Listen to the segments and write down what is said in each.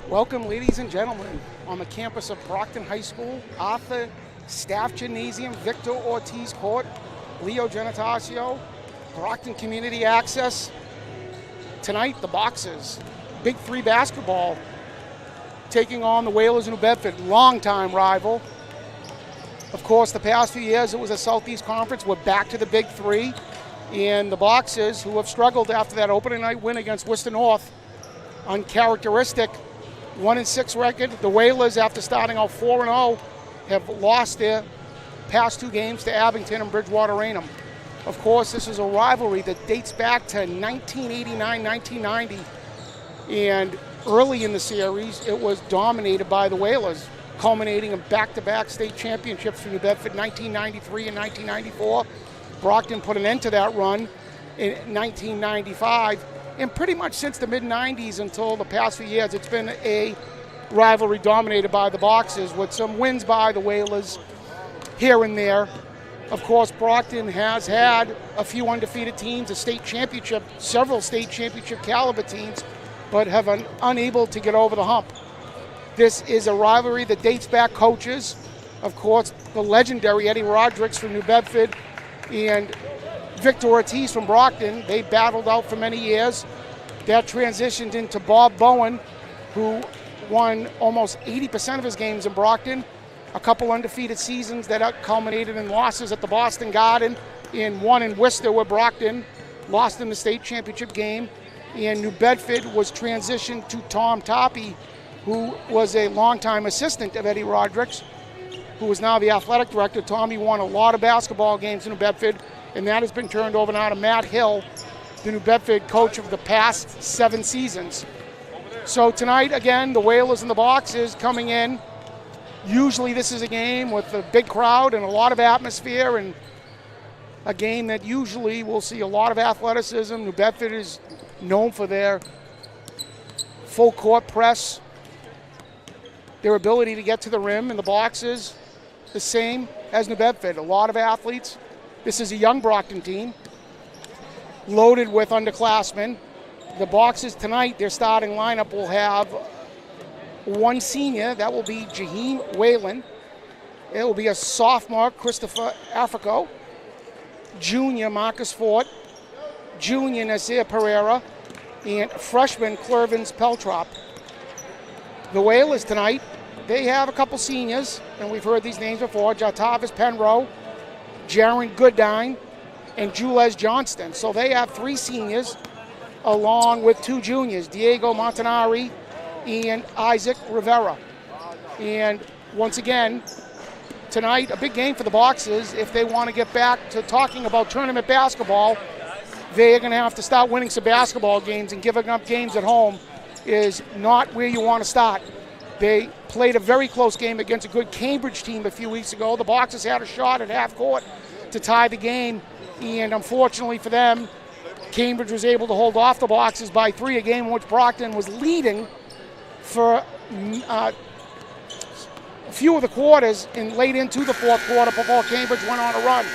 Welcome, ladies and gentlemen, on the campus of Brockton High School, Arthur Staff Gymnasium, Victor Ortiz Court, Leo Genatasio, Brockton Community Access. Tonight, the Boxers, Big Three basketball, taking on the Whalers in New Bedford, longtime rival. Of course, the past few years it was a Southeast Conference. We're back to the Big Three, and the Boxers, who have struggled after that opening night win against Worcester North, uncharacteristic 1-6 record. The Whalers, after starting out 4-0, have lost their past two games to Abington and Bridgewater Raynham. Of course, this is a rivalry that dates back to 1989-1990, and early in the series, it was dominated by the Whalers, culminating in back-to-back state championships for New Bedford, 1993 and 1994. Brockton put an end to that run in 1995. And pretty much since the mid-90s until the past few years, it's been a rivalry dominated by the Boxers with some wins by the Whalers here and there. Of course, Brockton has had a few undefeated teams, several state championship caliber teams, but have been unable to get over the hump. This is a rivalry that dates back coaches. Of course, the legendary Eddie Rodriguez from New Bedford and Victor Ortiz from Brockton. They battled out for many years. That transitioned into Bob Bowen, who won almost 80% of his games in Brockton. A couple undefeated seasons that culminated in losses at the Boston Garden, and one in Worcester where Brockton lost in the state championship game. And New Bedford was transitioned to Tom Toppy, who was a longtime assistant of Eddie Rodriguez, who is now the athletic director. Tommy won a lot of basketball games in New Bedford, and that has been turned over now to Matt Hill, the New Bedford coach of the past 7 seasons. So tonight, again, the Whalers and the Boxers coming in. Usually this is a game with a big crowd and a lot of atmosphere, and a game that usually will see a lot of athleticism. New Bedford is known for their full court press, their ability to get to the rim, and the Boxers the same as New Bedford. A lot of athletes. This is a young Brockton team, loaded with underclassmen. The Boxers tonight, their starting lineup will have one senior, that will be Jaheim Whalen. It will be a sophomore, Christopher Africo, junior, Marcus Ford, junior, Nasir Pereira, and freshman, Clervins Peltrop. The Whalers tonight, they have a couple seniors, and we've heard these names before, Jatavis Penroe, Jaron Goodine, and Jules Johnston. So they have 3 seniors along with 2 juniors, Diego Montanari and Isaac Rivera. And once again, tonight, a big game for the Boxers. If they want to get back to talking about tournament basketball, they're going to have to start winning some basketball games, and giving up games at home is not where you want to start. They played a very close game against a good Cambridge team a few weeks ago. The Boxers had a shot at half court to tie the game, and unfortunately for them, Cambridge was able to hold off the Boxers by 3, a game in which Brockton was leading for a few of the quarters and late into the fourth quarter before Cambridge went on a run.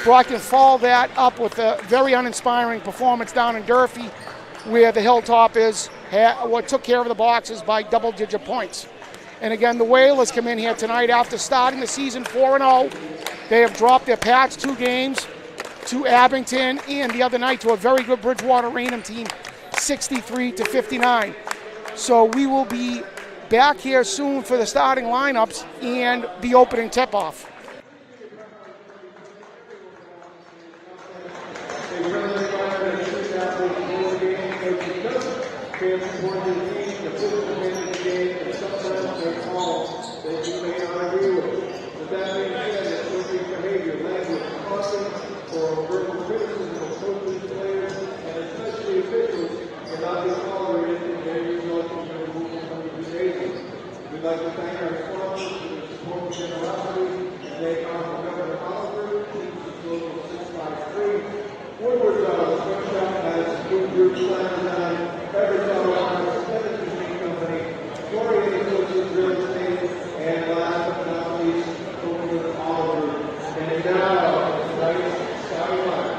Brockton followed that up with a very uninspiring performance down in Durfee, where the Hilltoppers took care of the Boxers by double-digit points. And again, the Whalers come in here tonight after starting the season 4-0. They have dropped their past 2 games to Abington, and the other night to a very good Bridgewater Raynham team, 63-59. So we will be back here soon for the starting lineups and the opening tip-off. We'd like to thank our sponsors for their support and generosity, and thank our Governor Oliver, Local 653. Woodward's Sweat Shop has Wood Group Slam Beverage Auto, Tennis Machine Company, Gloria Associates Real Estate, and last but not least, Woodward Oliver. And now, tonight's starting lineup.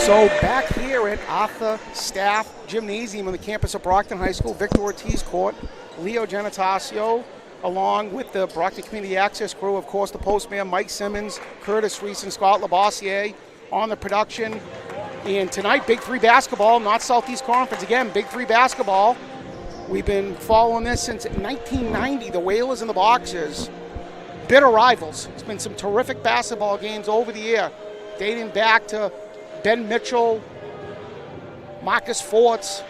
So back here at Arthur Staff Gymnasium on the campus of Brockton High School, Victor Ortiz court, Leo Genitaccio, along with the Brockton Community Access crew, of course, the postman, Mike Simmons, Curtis Reese, and Scott Labossiere on the production. And tonight, Big 3 basketball, not Southeast Conference. Again, Big 3 basketball. We've been following this since 1990, the Whalers and the Boxers. Bitter rivals. It's been some terrific basketball games over the year, dating back to Ben Mitchell, Marcus Forts,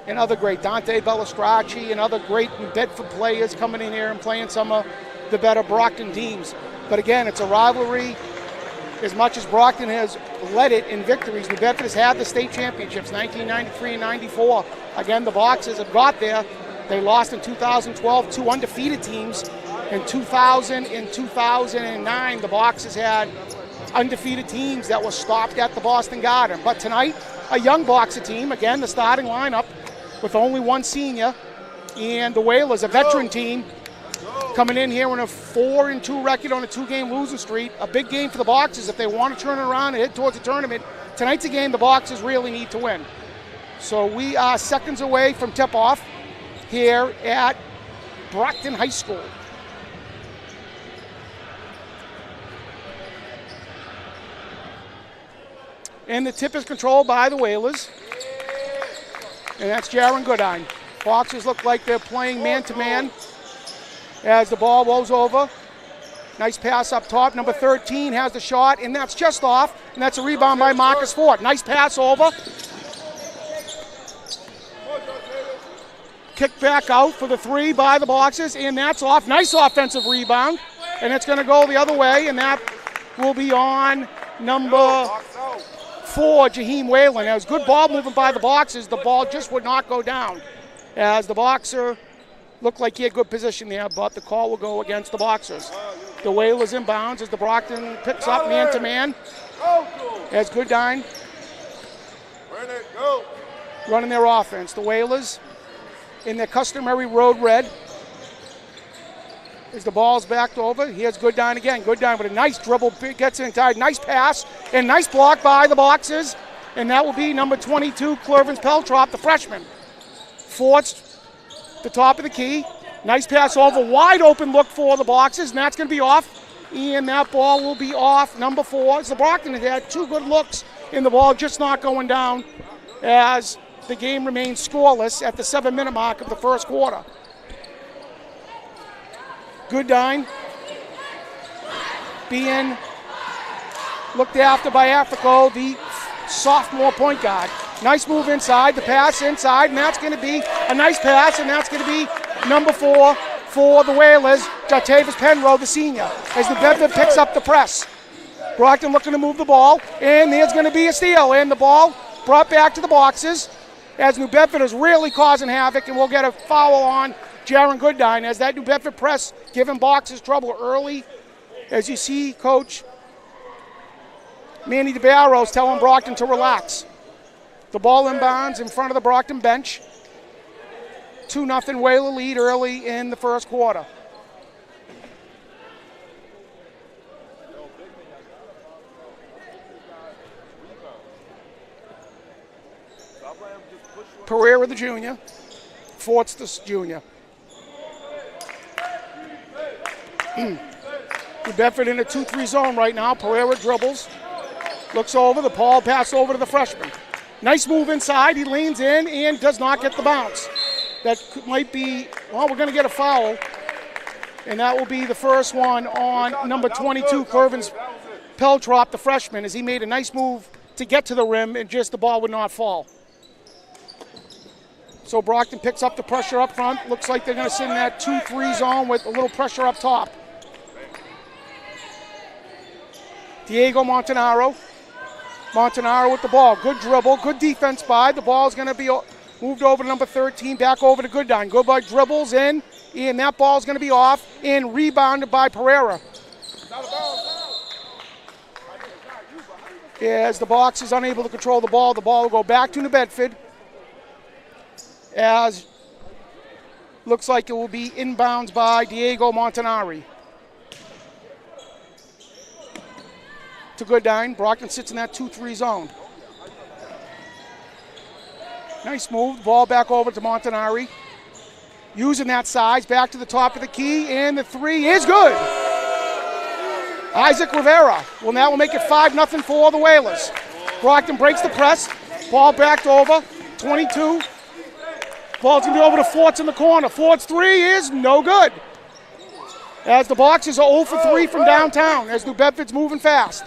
and other great, Dante Bellistracci, and other great Bedford players coming in here and playing some of the better Brockton teams. But again, it's a rivalry. As much as Brockton has led it in victories, New Bedford has had the state championships, 1993 and 94. Again, the Boxers have got there. They lost in 2012, 2 undefeated teams. In 2000 and 2009, the Boxers had undefeated teams that were stopped at the Boston Garden. But tonight, a young Boxer team, again, the starting lineup with only one senior, and the Whalers, a veteran team, coming in here on a 4-2 record on a 2-game losing streak. A big game for the Boxers if they want to turn it around and head towards the tournament. Tonight's a game the Boxers really need to win. So we are seconds away from tip-off here at Brockton High School. And the tip is controlled by the Whalers. And that's Jaron Goodine. Boxers look like they're playing man-to-man as the ball rolls over. Nice pass up top. Number 13 has the shot, and that's just off. And that's a rebound by Marcus Fort. Nice pass over. Kick back out for the 3 by the Boxers, and that's off. Nice offensive rebound. And it's going to go the other way, and that will be on number 4, Jaheim Whalen. That was good ball movement by the Boxers. The ball just would not go down as the Boxer looked like he had good position there, but the call will go against the Boxers. The Whalers inbounds as the Brockton picks up man-to-man. As Goodine running their offense. The Whalers in their customary road red. As the ball's backed over, here's Goodine again. Goodine with a nice dribble, gets it inside. Nice pass and nice block by the Boxers. And that will be number 22, Clervins Peltrop, the freshman. Forts the top of the key. Nice pass over, wide open look for the Boxers, and that's going to be off. And that ball will be off, number 4. So Brockton has had 2 good looks in the ball, just not going down as the game remains scoreless at the 7-minute mark of the first quarter. Goodine being looked after by Africo, the sophomore point guard. Nice move inside, the pass inside, and that's going to be a nice pass, and that's going to be number 4 for the Whalers, Jatavis Penrose, the senior, as the Bedford picks up the press. Brockton looking to move the ball, and there's going to be a steal, and the ball brought back to the Boxers as New Bedford is really causing havoc, and we'll get a foul on Jaron Goodine as that New Bedford press giving Boxers trouble early. As you see, Coach Manny DeBarros telling Brockton to relax. The ball inbounds in front of the Brockton bench. 2-0 Whaler lead early in the first quarter. Pereira, the junior. Forts, the junior. New Bedford in a 2-3 zone right now. Pereira dribbles. Looks over. The ball pass over to the freshman. Nice move inside. He leans in and does not get the bounce. That might be, well, we're going to get a foul. And that will be the first one on number 22, Clervins Peltrop, the freshman, as he made a nice move to get to the rim and just the ball would not fall. So Brockton picks up the pressure up front. Looks like they're going to sit in that 2-3 zone with a little pressure up top. Diego Montanaro. Montanaro with the ball. Good dribble, good defense by. The ball's going to be moved over to number 13, back over to Goodine. Goodine dribbles in, and that ball's going to be off and rebounded by Pereira. As the Box is unable to control the ball will go back to New Bedford. As looks like it will be inbounds by Diego Montanari. to Goodine. Brockton sits in that 2-3 zone. Nice move. Ball back over to Montanari. Using that size, back to the top of the key, and the three is good. Isaac Rivera. Well, that will make it 5-0 for the Whalers. Brockton breaks the press. Ball backed over. 22. Ball's going to be over to Forts in the corner. Forts' three is no good. As the Boxers are 0 for 3 from downtown, as New Bedford's moving fast.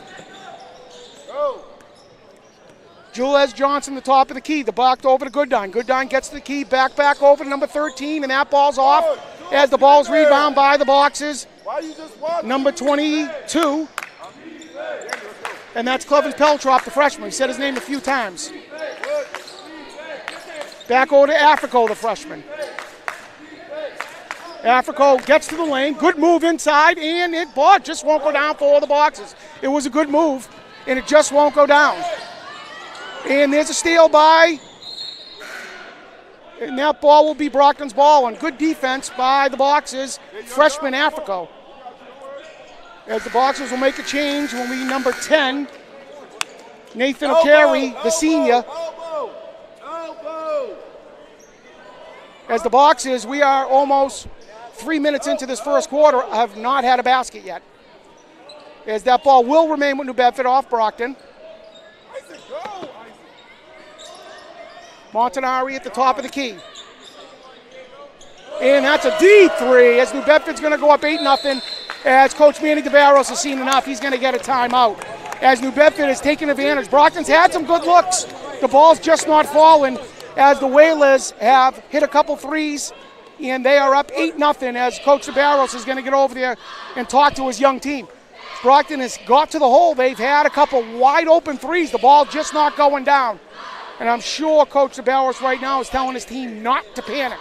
Jules Johnson, the top of the key. The blocked over to Goodine. Goodine gets the key back over to number 13, and that ball's off as the ball's rebound by the Boxers. Number 22. And that's Clevens Peltrop, the freshman. He said his name a few times. Back over to Africo, the freshman. Africo gets to the lane. Good move inside, and it just won't go down for the Boxers. It was a good move, and it just won't go down. And there's a steal by, and that ball will be Brockton's ball, and good defense by the Boxers, freshman Africo. As the Boxers will make a change when we number 10, Nathan O'Carey, the senior. As the Boxers, we are almost 3 minutes into this first quarter, have not had a basket yet. As that ball will remain with New Bedford off Brockton. Montanari at the top of the key. And that's a deep three as New Bedford's going to go up 8-0. As Coach Manny DeBarros has seen enough, he's going to get a timeout. As New Bedford has taken advantage. Brockton's had some good looks. The ball's just not falling as the Whalers have hit a couple threes, and they are up 8-0 as Coach DeBarros is going to get over there and talk to his young team. Brockton has got to the hole. They've had a couple wide open threes. The ball just not going down. And I'm sure Coach DeBarros right now is telling his team not to panic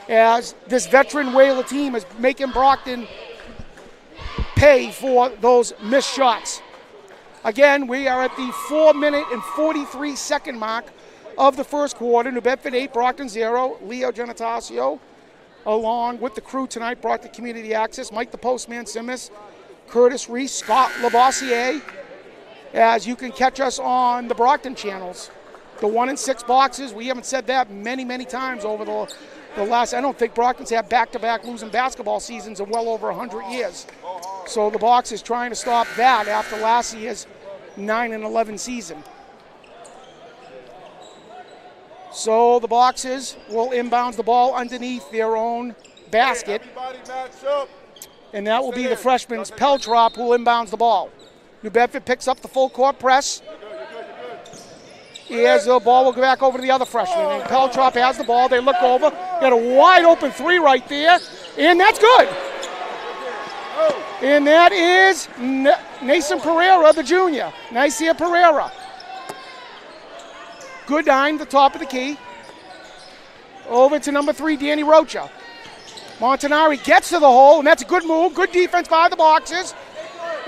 as this veteran Whaler team is making Brockton pay for those missed shots. Again, we are at the 4-minute and 43-second mark of the first quarter. New Bedford 8, Brockton 0. Leo Genatasio, along with the crew tonight, Brockton Community Access, Mike the Postman Simmons, Curtis Reese, Scott Lavoisier, as you can catch us on the Brockton channels. The 1 and 6 boxes, we haven't said that many, many times over the last, I don't think Brockton's had back-to-back losing basketball seasons in well over 100 years. So the box is trying to stop that after last year's 9-11 season. So the Boxers will inbound the ball underneath their own basket. And that will be the freshman's Peltrop who inbounds the ball. New Bedford picks up the full court press. As the ball will go back over to the other freshman. And Peltrop has the ball. They look over. Got a wide open three right there. And that's good. And that is Nason Pereira, the junior. Nicia Pereira. Goodine, the top of the key. Over to number 3, Danny Rocha. Montanari gets to the hole, and that's a good move. Good defense by the Boxers.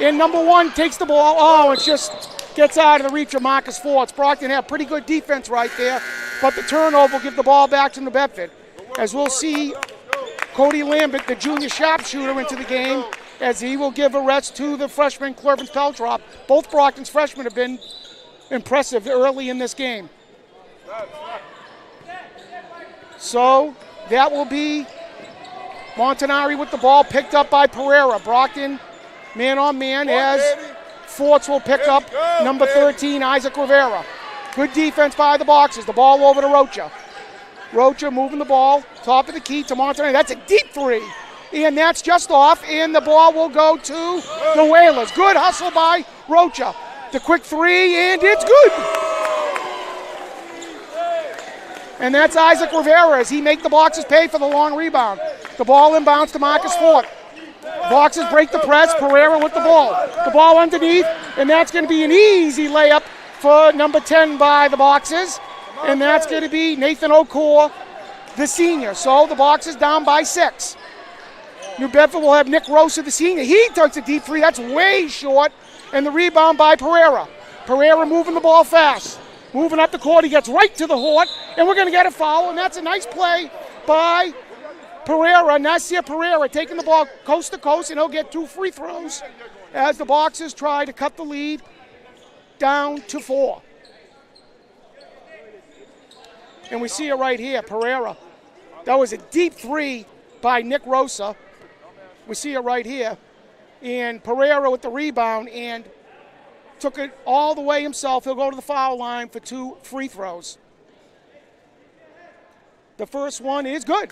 And number 1 takes the ball. Oh, it just gets out of the reach of Marcus Forts. Brockton had pretty good defense right there, but the turnover will give the ball back to New Bedford. As we'll see Cody Lambert, the junior sharpshooter, into the game, as he will give a rest to the freshman Clevens Peltrop. Both Brockton's freshmen have been impressive early in this game. So that will be Montanari with the ball, picked up by Pereira. Brockton man on man as Forts will pick up number 13, Isaac Rivera. Good defense by the Boxers. The ball over to Rocha. Rocha moving the ball, top of the key to Montanari. That's a deep three. And that's just off, and the ball will go to the Whalers. Good hustle by Rocha. The quick three, and it's good. And that's Isaac Rivera as he make the Boxers pay for the long rebound. The ball inbounds to Marcus Fort. Boxers break the press. Pereira with the ball. The ball underneath, and that's going to be an easy layup for number 10 by the Boxers. And that's going to be Nathan O'Core, the senior. So the Boxers down by 6. New Bedford will have Nick Rosa, the senior. He takes a deep three. That's way short. And the rebound by Pereira. Pereira moving the ball fast. Moving up the court. He gets right to the Hort. And we're going to get a foul. And that's a nice play by Pereira. Nacia Pereira taking the ball coast to coast. And he'll get 2 free throws as the Boxers try to cut the lead down to 4. And we see it right here, Pereira. That was a deep 3 by Nick Rosa. We see it right here. And Pereira with the rebound and took it all the way himself. He'll go to the foul line for 2 free throws. The first one is good.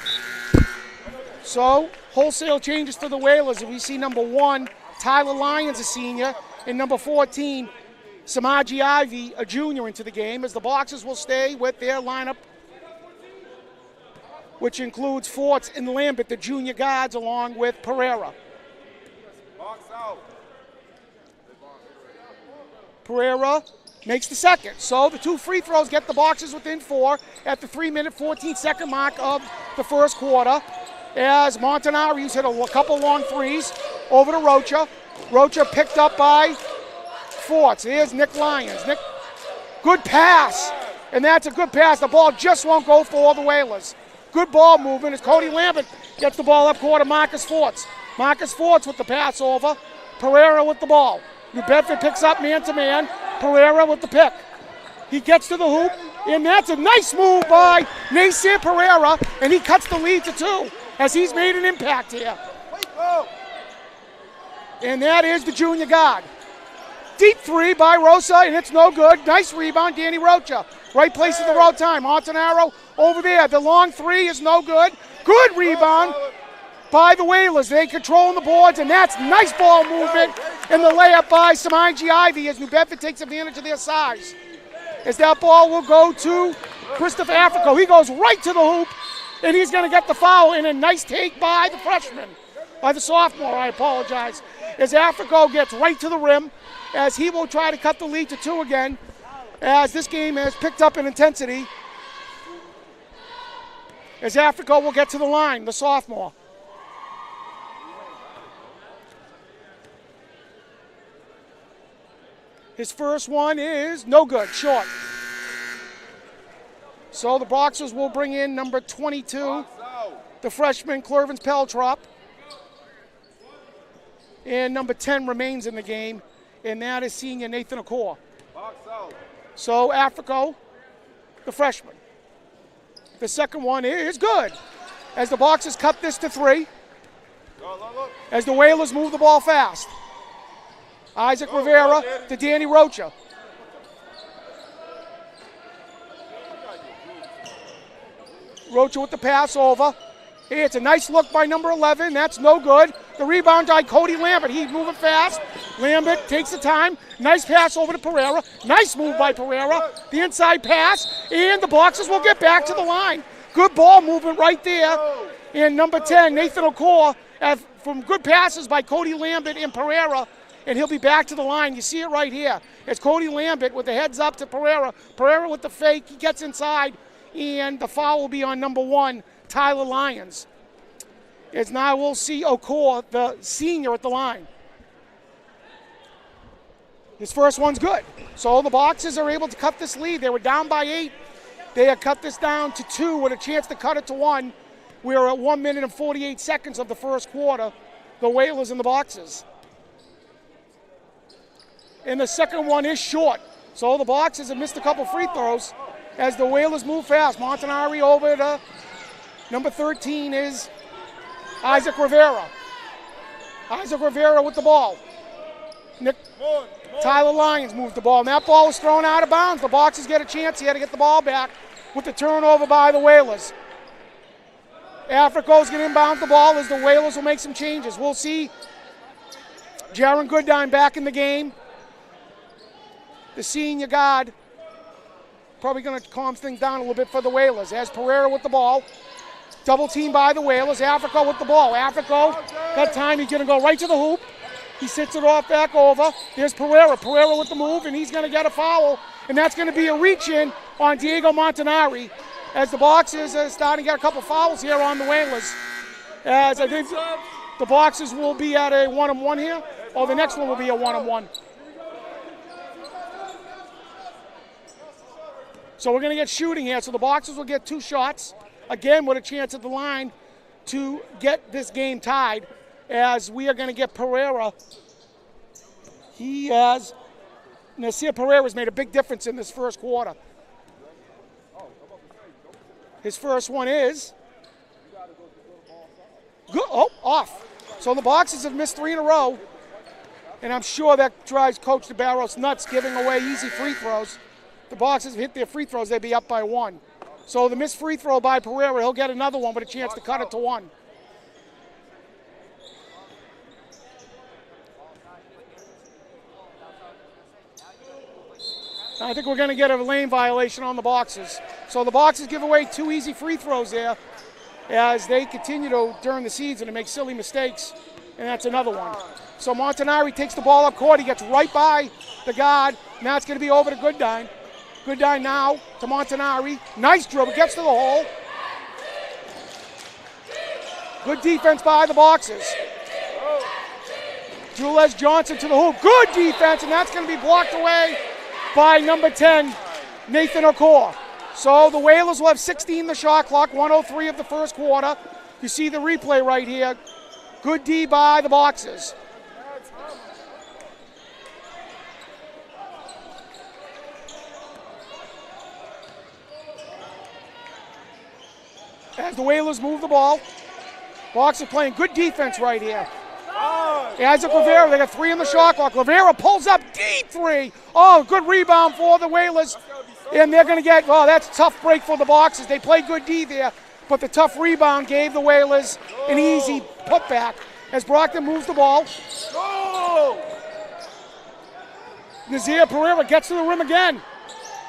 So, wholesale changes for the Whalers. We see number 1, Tyler Lyons, a senior, and number 14, Samaji Ivy, a junior, into the game, as the Boxers will stay with their lineup, which includes Forts and Lambert, the junior guards, along with Pereira. Pereira makes the second. So the 2 free throws get the Boxers within 4 at the 3-minute, 14-second mark of the first quarter, as Montanari's hit a couple long threes over to Rocha. Rocha picked up by Forts. Here's Nick Lyons. Nick, good pass. And that's a good pass. The ball just won't go for the Whalers. Good ball movement as Cody Lambert gets the ball up court to Marcus Forts. Marcus Forts with the pass over. Pereira with the ball. New Bedford picks up man-to-man. Pereira with the pick. He gets to the hoop, and that's a nice move by Nasir Pereira, and he cuts the lead to 2 as he's made an impact here. And that is the junior guard. Deep 3 by Rosa, and it's no good. Nice rebound, Danny Rocha. Right place at the right time. Montanaro over there. The long 3 is no good. Good rebound by the Whalers. They control the boards, and that's nice ball movement. And the layup by Samaji Ivy as New Bedford takes advantage of their size. As that ball will go to Christopher Africo. He goes right to the hoop, and he's going to get the foul, and a nice take by the freshman, by the sophomore, I apologize. As Africo gets right to the rim, as he will try to cut the lead to 2 again, as this game has picked up in intensity. As Africo will get to the line, the sophomore. His first one is no good, short. So the Boxers will bring in number 22, the freshman Clervins Peltrop. And number 10 remains in the game, and that is senior Nathan Akor. So Africo, the freshman. The second one is good, as the Boxers cut this to 3, as the Whalers move the ball fast. Isaac Rivera to Danny Rocha. Rocha with the pass over. Hey, it's a nice look by number 11. That's no good. The rebound by Cody Lambert. He's moving fast. Lambert takes the time. Nice pass over to Pereira. Nice move by Pereira. The inside pass. And the Boxers will get back to the line. Good ball movement right there. And number 10, Nathan Okor, from good passes by Cody Lambert and Pereira. And he'll be back to the line. You see it right here. It's Cody Lambert with the heads up to Pereira. Pereira with the fake. He gets inside. And the foul will be on number 1, Tyler Lyons. As now we'll see Okor, the senior, at the line. His first one's good. So the Boxers are able to cut this lead. They were down by 8. They have cut this down to 2 with a chance to cut it to 1. We are at 1 minute and 48 seconds of the first quarter. The Whalers and the Boxers. And the second one is short. So the Boxers have missed a couple free throws as the Whalers move fast. Montanari over to number 13 is Isaac Rivera. Isaac Rivera with the ball. Tyler Lyons moved the ball, and that ball was thrown out of bounds. The Boxers get a chance here to get the ball back with the turnover by the Whalers. Africo's going to inbound the ball as the Whalers will make some changes. We'll see Jaron Goodine back in the game. The senior guard probably going to calm things down a little bit for the Whalers. As Pereira with the ball. Double team by the Whalers. Africo with the ball. Africo got time. He's going to go right to the hoop. He sits it off back over. There's Pereira. Pereira with the move, and he's going to get a foul. And that's going to be a reach-in on Diego Montanari as the Boxers are starting to get a couple fouls here on the Whalers. As I think the Boxers will be at a 1-on-1 here, or the next one will be a 1-on-1. So we're going to get shooting here. So the Boxers will get 2 shots, again with a chance at the line to get this game tied, as we are going to get Pereira. He has Nasir Pereira's made a big difference in this first quarter. His first one is good. Oh, off. So the Boxers have missed 3 in a row, and I'm sure that drives Coach DeBarros nuts, giving away easy free throws. The Boxers have hit their free throws, they'd be up by 1. So the missed free throw by Pereira, he'll get another one with a chance to cut it to 1. I think we're going to get a lane violation on the Boxers. So the Boxers give away 2 easy free throws there as they continue to, during the season, to make silly mistakes, and that's another one. So Montanari takes the ball up court. He gets right by the guard. Now it's going to be over to Goodine. Goodine now to Montanari. Nice dribble, gets to the hole. Good defense by the Boxers. Jules Johnson to the hoop. Good defense, and that's going to be blocked away by number 10, Nathan Okor. So the Whalers will have 16 in the shot clock, 1:03 of the first quarter. You see the replay right here. Good D by the Boxers. As the Whalers move the ball, Boxers playing good defense right here. Isaac Rivera, they got 3 in the shot clock. Rivera pulls up deep 3. Oh, good rebound for the Whalers. And they're going to get, oh, that's a tough break for the Boxers. They played good D there, but the tough rebound gave the Whalers an easy putback as Brockton moves the ball. Nasir Pereira gets to the rim again.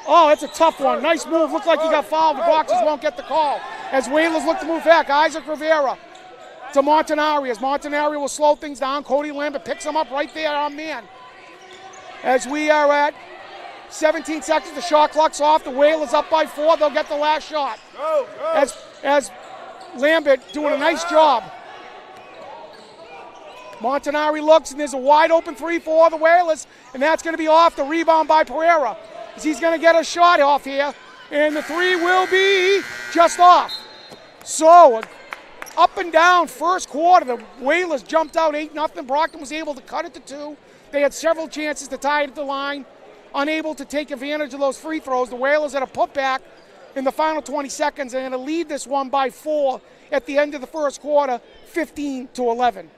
Oh, that's a tough one. Nice move. Looked like he got fouled. The Boxers won't get the call. As Whalers look to move back, Isaac Rivera to Montanari, as Montanari will slow things down. Cody Lambert picks him up right there on man. As we are at 17 seconds, the shot clock's off. The Whalers up by 4. They'll get the last shot. As Lambert doing a nice job. Montanari looks, and there's a wide open 3 for the Whalers, and that's going to be off. The rebound by Pereira, as he's going to get a shot off here, and the 3 will be just off. So, up and down first quarter, the Whalers jumped out 8-0. Brockton was able to cut it to 2. They had several chances to tie it at the line, unable to take advantage of those free throws. The Whalers had a putback in the final 20 seconds and to lead this one by 4 at the end of the first quarter, 15-11.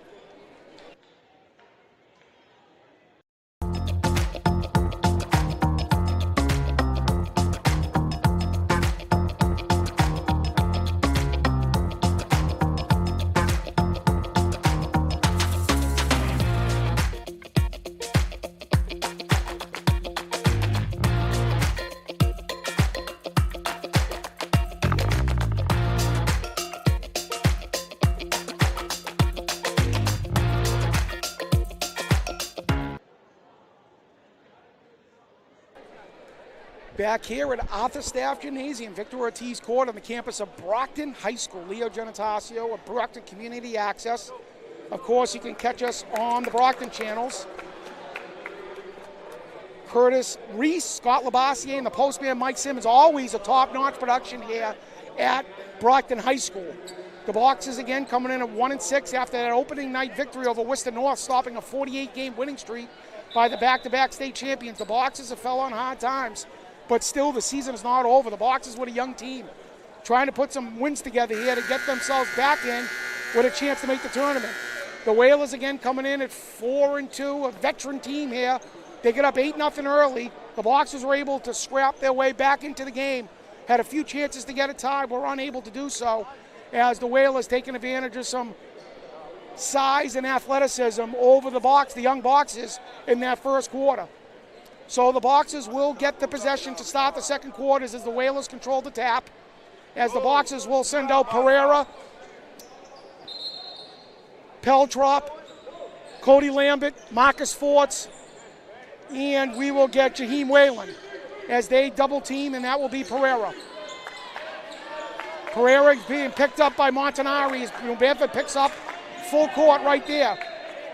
Back here at Arthur Staff Gymnasium, Victor Ortiz Court on the campus of Brockton High School. Leo Gymnasium of Brockton Community Access. Of course, you can catch us on the Brockton channels. Curtis Reese, Scott Labassiere, and the postman Mike Simmons. Always a top-notch production here at Brockton High School. The Boxers again coming in at 1-6 after that opening night victory over Worcester North, stopping a 48-game winning streak by the back-to-back state champions. The Boxers have fell on hard times, but still the season is not over. The Boxers with a young team trying to put some wins together here to get themselves back in with a chance to make the tournament. The Whalers again coming in at 4-2, a veteran team here. They get up 8-0 early. The Boxers were able to scrap their way back into the game. Had a few chances to get it tied, were unable to do so, as the Whalers taking advantage of some size and athleticism over the young Boxers in that first quarter. So the Boxers will get the possession to start the second quarters as the Whalers control the tap. As the Boxers will send out Pereira, Peltrop, Cody Lambert, Marcus Forts, and we will get Jaheim Whalen as they double team, and that will be Pereira. Pereira being picked up by Montanari as Bedford picks up full court right there.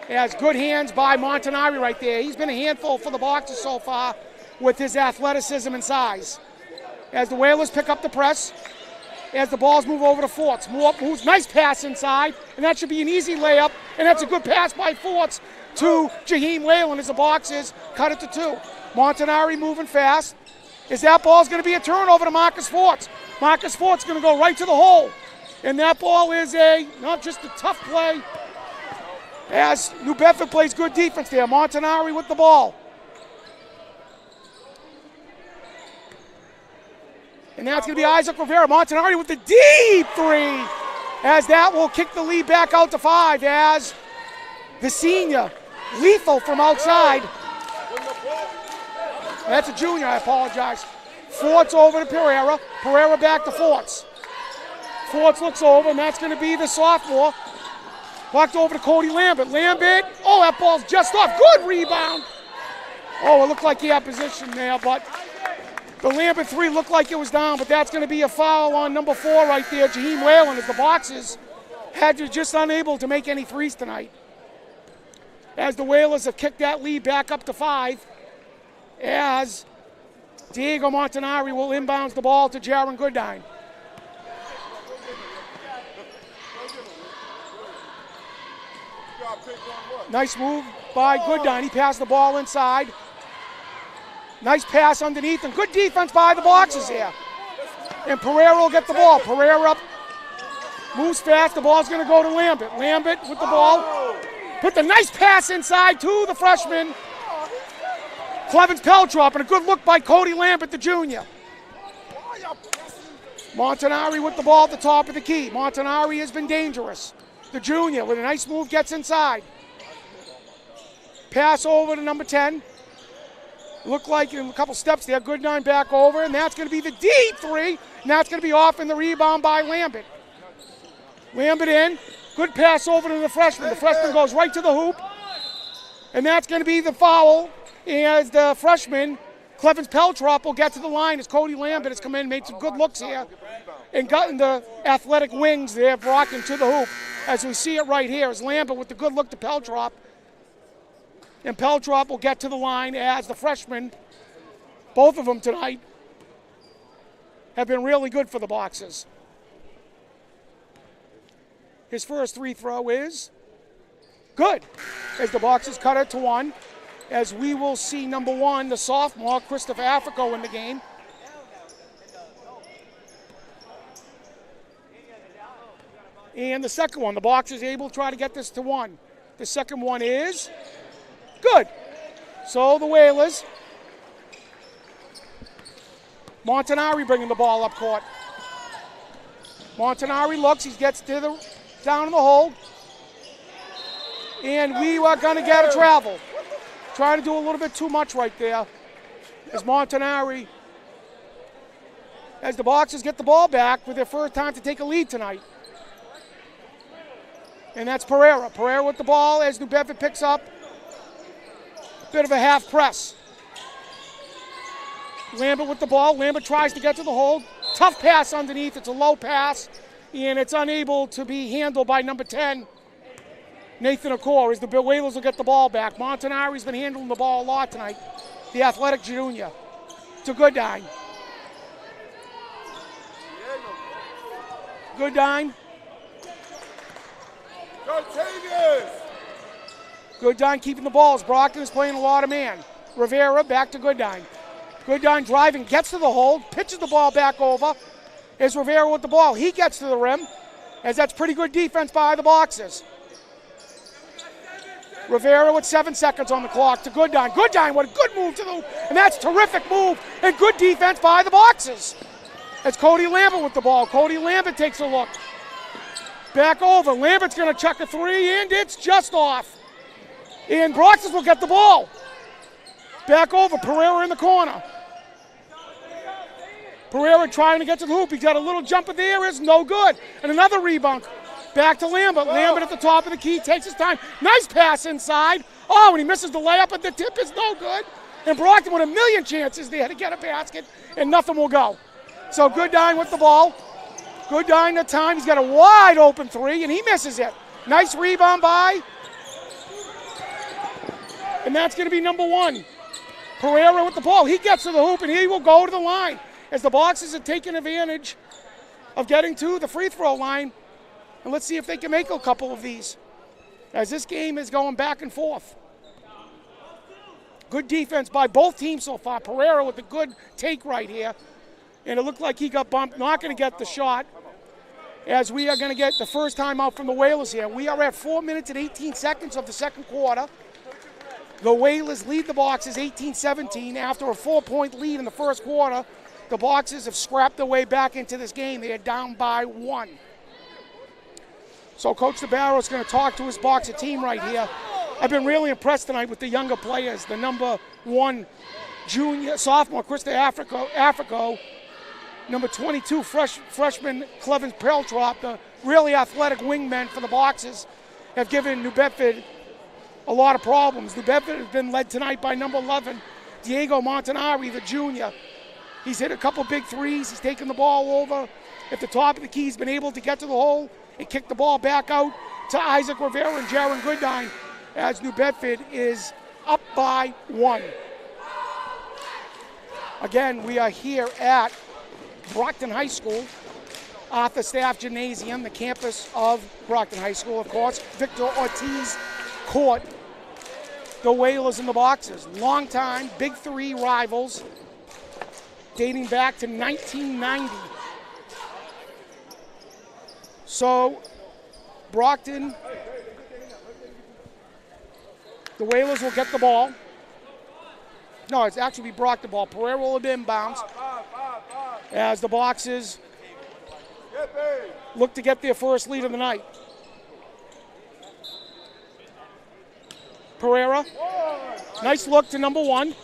Has good hands by Montanari right there. He's been a handful for the Boxers so far with his athleticism and size. As the Whalers pick up the press, as the balls move over to Forts. Moves, nice pass inside, and that should be an easy layup, and that's a good pass by Forts to Jaheim Whalen as the boxes cut it to 2. Montanari moving fast. As that ball's going to be a turnover to Marcus Forts. Marcus Forts going to go right to the hole. And that ball is not just a tough play, as New Bedford plays good defense there. Montanari with the ball. And that's going to be Isaac Rivera. Montanari with the deep 3, as that will kick the lead back out to 5, as the senior, lethal from outside. That's a junior, I apologize. Forts over to Pereira. Pereira back to Forts. Forts looks over, and that's going to be the sophomore. Walked over to Cody Lambert. Lambert, that ball's just off. Good rebound. It looked like he had position there, but the Lambert 3 looked like it was down, but that's going to be a foul on number 4 right there, Jaheim Whalen, as the boxes had just unable to make any threes tonight. As the Whalers have kicked that lead back up to 5, as Diego Montanari will inbounds the ball to Jaron Goodine. Nice move by Goodine. He passed the ball inside. Nice pass underneath, and good defense by the boxes here. And Pereira will get the ball. Pereira moves fast. The ball's going to go to Lambert. Lambert with the ball. Put the nice pass inside to the freshman, Clevens Peltrop, and a good look by Cody Lambert, the junior. Montanari with the ball at the top of the key. Montanari has been dangerous. The junior with a nice move gets inside. Pass over to number 10. Looked like in a couple steps there. Goodine back over, and that's going to be the deep 3. And that's going to be off in the rebound by Lambert. Lambert in. Good pass over to the freshman. The freshman goes right to the hoop. And that's going to be the foul as the freshman, Clevens Peltrop, will get to the line as Cody Lambert has come in, made some good looks here, and gotten the athletic wings there, Brockton to the hoop. As we see it right here, as Lambert with the good look to Peltrop. And Peltrop will get to the line as the freshmen, both of them tonight, have been really good for the boxes. His first free throw is good, as the boxes cut it to 1. As we will see number 1, the sophomore, Christopher Africo, in the game. And the second one, the boxers able to try to get this to 1. The second one is good. So the Whalers, Montanari bringing the ball up court. Montanari looks, he gets to down in the hole. And we are going to get a travel. Trying to do a little bit too much right there. As Montanari, as the boxers get the ball back with their first time to take a lead tonight. And that's Pereira. Pereira with the ball as New Bedford picks up a bit of a half press. Lambert with the ball. Lambert tries to get to the hole. Tough pass underneath. It's a low pass, and it's unable to be handled by number 10, Nathan Okor, as the Whalers will get the ball back. Montanari's been handling the ball a lot tonight. The athletic junior to Goodine. Goodine. Goodine keeping the balls. Brockton is playing a lot of man. Rivera back to Goodine. Goodine driving, gets to the hole, pitches the ball back over. Is Rivera with the ball. He gets to the rim, as that's pretty good defense by the boxers. Rivera with 7 seconds on the clock to Goodine. Goodine, what a good move to the hoop, and that's a terrific move and good defense by the boxers. It's Cody Lambert with the ball. Cody Lambert takes a look. Back over. Lambert's going to chuck a 3, and it's just off. And Brockton will get the ball. Back over. Pereira in the corner. Pereira trying to get to the hoop. He got a little jumper there. Is no good. And another rebound. Back to Lambert. Lambert at the top of the key. Takes his time. Nice pass inside. Oh, and he misses the layup, but the tip is no good. And Brockton with a million chances there to get a basket, and nothing will go. So Goodine with the ball. Goodine the time. He's got a wide open 3, and he misses it. Nice rebound by. And that's going to be number 1. Pereira with the ball. He gets to the hoop, and he will go to the line. As the boxers are taking advantage of getting to the free throw line. And let's see if they can make a couple of these, as this game is going back and forth. Good defense by both teams so far. Pereira with a good take right here. And it looked like he got bumped, not going to get the shot, as we are going to get the first time out from the Whalers here. We are at 4 minutes and 18 seconds of the second quarter. The Whalers lead the Boxers 18-17 after a 4-point lead in the first quarter. The Boxers have scrapped their way back into this game. They are down by 1. So Coach DeBarro is going to talk to his Boxer team right here. I've been really impressed tonight with the younger players. The number 1 sophomore, Krista Africo, number 22, freshman Clevin Peltrop, the really athletic wingmen for the Boxers, have given New Bedford a lot of problems. New Bedford has been led tonight by number 11, Diego Montanari, the junior. He's hit a couple big threes. He's taken the ball over at the top of the key. He's been able to get to the hole and kick the ball back out to Isaac Rivera and Jaron Goodine, as New Bedford is up by 1. Again, we are here at Brockton High School, Arthur Staff Gymnasium, the campus of Brockton High School, of course. Victor Ortiz Court, the Whalers and the Boxers. Long time, Big Three rivals, dating back to 1990. So, Brockton, the Whalers will get the ball. No, it's actually Brockton ball. Pereira will have inbounds as the Boxers look to get their first lead of the night. Pereira, nice look to number 1,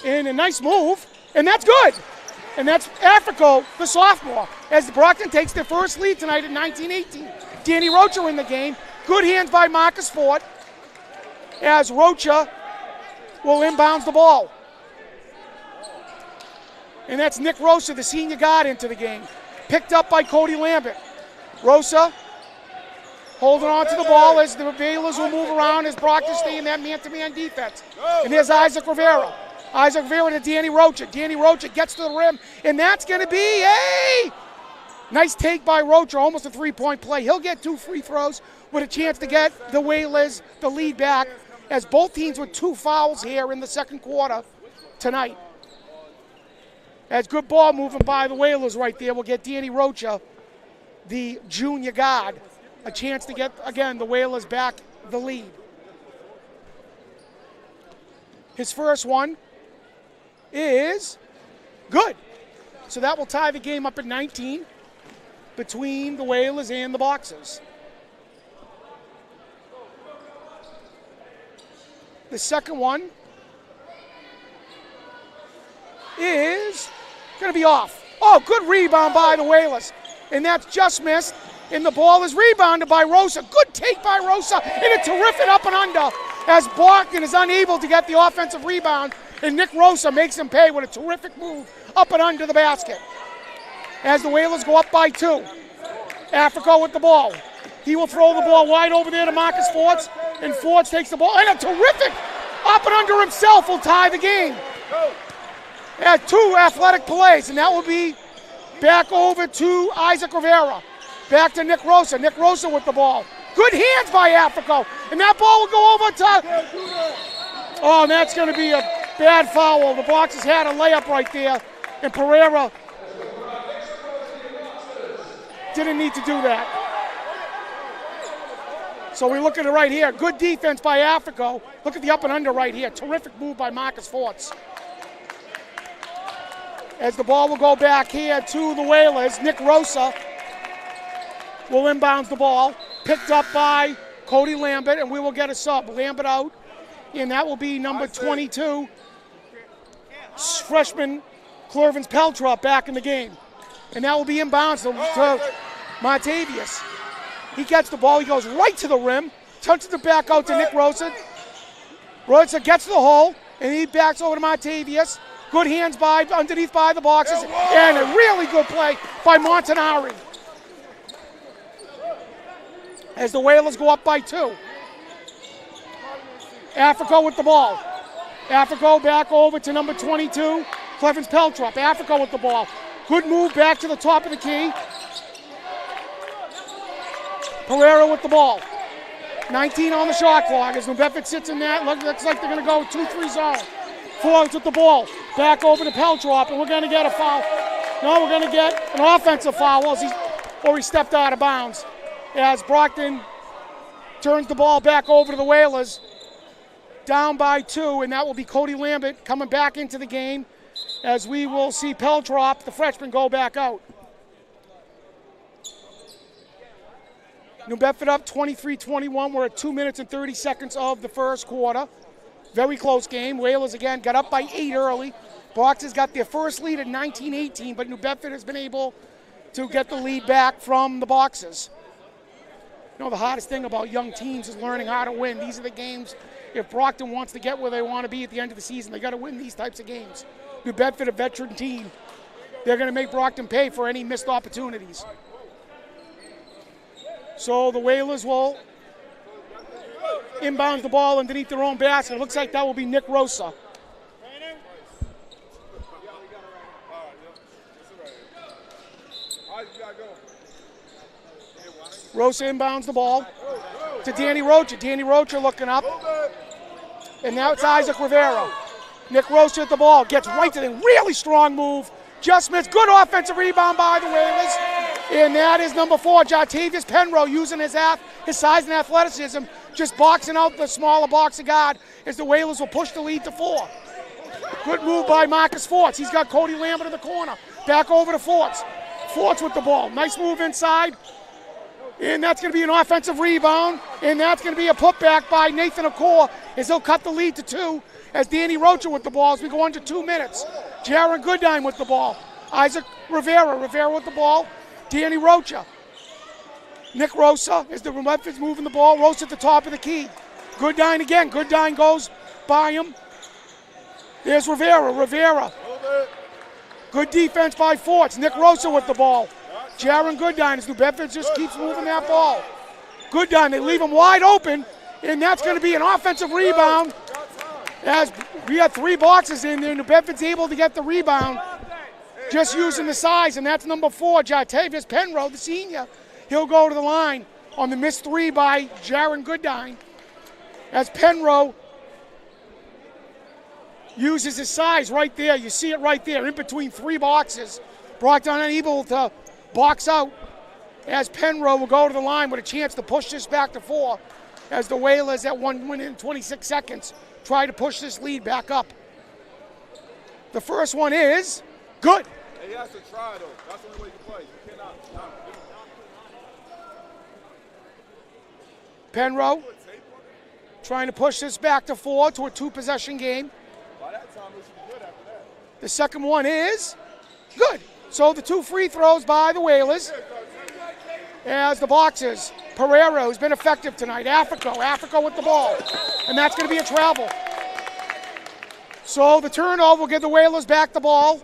and a nice move, and that's good. And that's Africo, the sophomore, as Brockton takes their first lead tonight at 19-18. Danny Rocha in the game. Good hands by Marcus Ford, as Rocha will inbounds the ball. And that's Nick Rosa, the senior guard, into the game. Picked up by Cody Lambert. Rosa holding on to the ball as the Whalers will move around as Brockton stay in that man-to-man defense. And there's Isaac Rivera. Isaac Rivera to Danny Rocha. Danny Rocha gets to the rim, and that's going to be a nice take by Rocha, almost a 3-point play. He'll get 2 free throws with a chance to get the Whalers the lead back, as both teams with 2 fouls here in the second quarter tonight. As good ball moving by the Whalers right there will get Danny Rocha, the junior guard, a chance to get, again, the Whalers back the lead. His first one is good. So that will tie the game up at 19 between the Whalers and the Boxers. The second one is going to be off. Oh, good rebound by the Whalers. And that's just missed. And the ball is rebounded by Rosa. Good take by Rosa. And a terrific up and under as Brockton is unable to get the offensive rebound. And Nick Rosa makes him pay with a terrific move up and under the basket. As the Whalers go up by 2. Africo with the ball. He will throw the ball wide over there to Marcus Fords. And Fords takes the ball. And a terrific up and under himself will tie the game. 2 athletic plays. And that will be back over to Isaac Rivera. Back to Nick Rosa. Nick Rosa with the ball. Good hands by Africo. And that ball will go over to... Oh, and that's going to be a bad foul. The Boxers had a layup right there. And Pereira didn't need to do that. So we look at it right here. Good defense by Africo. Look at the up and under right here. Terrific move by Marcus Forts. As the ball will go back here to the Whalers, Nick Rosa will inbounds the ball. Picked up by Cody Lambert, and we will get a sub. Lambert out, and that will be number 22, freshman Clervins Peltrop back in the game. And that will be inbounds to Montavious. He gets the ball. He goes right to the rim, touches it back out to Nick Rosa. Rosa gets to the hole, and he backs over to Montavious. Good hands by underneath by the Boxers, and a really good play by Montanari. As the Whalers go up by 2. Africo with the ball. Africo back over to number 22, Clevins Peltrop. Africo with the ball. Good move back to the top of the key. Pereira with the ball. 19 on the shot clock as New Bedford sits in that. Looks like they're going to go 2-3 zone. Forwards with the ball. Back over to Peltrop, and we're going to get a foul. No, we're going to get an offensive foul or he stepped out of bounds as Brockton turns the ball back over to the Whalers. Down by 2, and that will be Cody Lambert coming back into the game as we will see Peltrop, the freshman, go back out. New Bedford up 23-21. We're at 2 minutes and 30 seconds of the first quarter. Very close game. Whalers, again, got up by 8 early. Brockton's got their first lead at 19-18, but New Bedford has been able to get the lead back from the Boxers. You know, the hardest thing about young teams is learning how to win. These are the games, if Brockton wants to get where they want to be at the end of the season, they got to win these types of games. New Bedford, a veteran team, they're going to make Brockton pay for any missed opportunities. So the Whalers will inbound the ball underneath their own basket. It looks like that will be Nick Rosa. Rosa inbounds the ball to Danny Rocha. Danny Rocha looking up. And now it's Isaac Rivera. Nick Rosa at the ball. Gets right to the really strong move. Just missed. Good offensive rebound by the Whalers. And that is number 4, Jartavius Penrose, using his size and athleticism, just boxing out the smaller boxer guard as the Whalers will push the lead to 4. Good move by Marcus Forts. He's got Cody Lambert in the corner. Back over to Forts. Forts with the ball. Nice move inside. And that's going to be an offensive rebound. And that's going to be a putback by Nathan Okor as he'll cut the lead to 2 as Danny Rocha with the ball as we go under 2 minutes. Jaron Goodine with the ball. Isaac Rivera. Rivera with the ball. Danny Rocha. Nick Rosa as the Bedford's moving the ball. Rosa at the top of the key. Goodine again. Goodine goes by him. There's Rivera. Rivera. Good defense by Forts. Nick Rosa with the ball. Jaron Goodine as New Bedford just keeps moving that ball. Goodine, they leave him wide open, and that's going to be an offensive rebound as we have 3 boxes in there. New Bedford's able to get the rebound just using the size, and that's number 4, Jartavius Penrose, the senior. He'll go to the line on the missed 3 by Jaron Goodine as Penrose uses his size right there. You see it right there in between 3 boxes. Brockton unable to box out as Penrose will go to the line with a chance to push this back to 4 as the Whalers at 1 minute and 26 seconds try to push this lead back up. The first one is good. He has to try, though. That's the only way you can play. You cannot stop. Penrose trying to push this back to 4 to a 2-possession game. By that time, it should be good after that. The second one is good. So the 2 free throws by the Whalers as the Boxers. Pereira, who's been effective tonight. Africa with the ball. And that's going to be a travel. So the turnover will give the Whalers back the ball.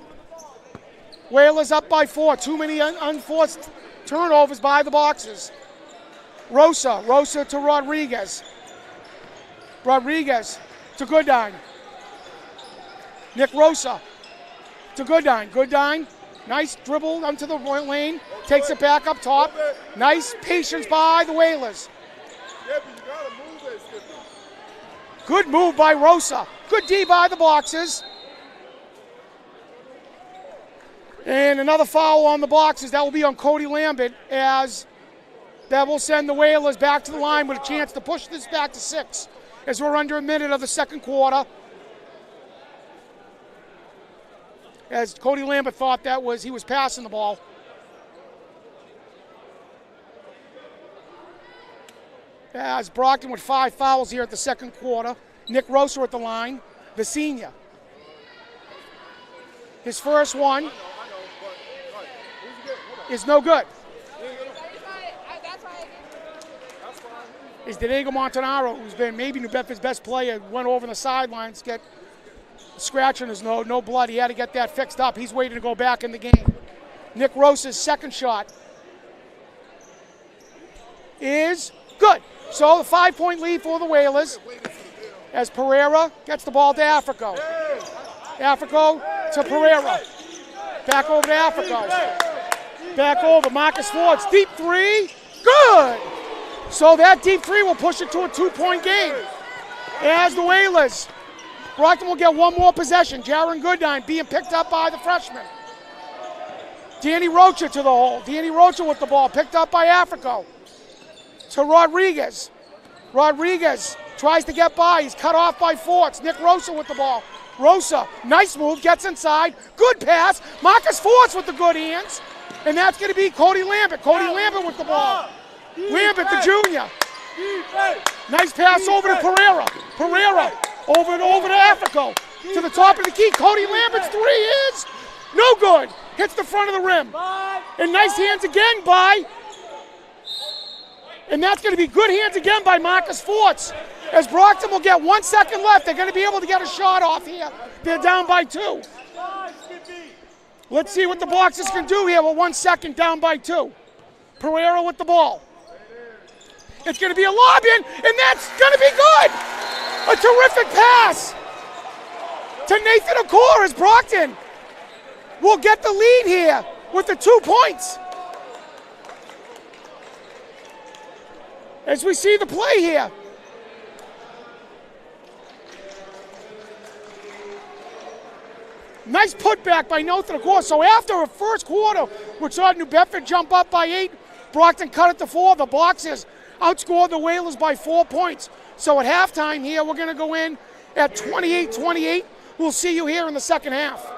Whalers up by 4. Too many unforced turnovers by the Boxers. Rosa to Rodriguez. Rodriguez to Goodine. Nick Rosa to Goodine. Goodine, nice dribble onto the lane. Takes it back up top. Nice patience by the Whalers. Good move by Rosa. Good D by the Boxers. And another foul on the Boxers. That will be on Cody Lambert as that will send the Whalers back to the line with a chance to push this back to 6 as we're under a minute of the second quarter. As Cody Lambert thought he was passing the ball. As Brockton with 5 fouls here at the second quarter. Nick Rosa at the line, the senior. His first one is no good. Is Diego Montanaro, who's been maybe New Bedford's best player, went over the sidelines, get a scratch on his nose, no blood. He had to get that fixed up. He's waiting to go back in the game. Nick Rosa's second shot is good. So the 5-point lead for the Whalers as Pereira gets the ball to Africo. Africo to Pereira. Back over to Africo. Back over, Marcus Forts, deep 3, good! So that deep three will push it to a 2-point game. As the Whalers. Brockton will get one more possession. Jaron Goodine being picked up by the freshman. Danny Rocha to the hole. Danny Rocha with the ball, picked up by Africo. To Rodriguez. Rodriguez tries to get by. He's cut off by Forts. Nick Rosa with the ball. Rosa, nice move, gets inside. Good pass. Marcus Forts with the good hands. And that's going to be Cody Lambert. Cody Lambert with the ball. Lambert, the junior. Nice pass over to Pereira. Pereira over to Africo. To the top of the key. Cody Lambert's three is no good. Hits the front of the rim. And nice hands again by, and that's going to be good hands again by Marcus Forts. As Brockton will get 1 second left, they're going to be able to get a shot off here. They're down by 2. Let's see what the Boxers can do here with 1 second down by 2. Pereira with the ball. It's going to be a lob in, and that's going to be good. A terrific pass to Nathan Okor as Brockton will get the lead here with the 2 points. As we see the play here. Nice putback by Nathan Okor. So after a first quarter, which saw New Bedford jump up by 8, Brockton cut it to 4. The Boxers outscored the Whalers by 4 points. So at halftime here, we're going to go in at 28-28. We'll see you here in the second half.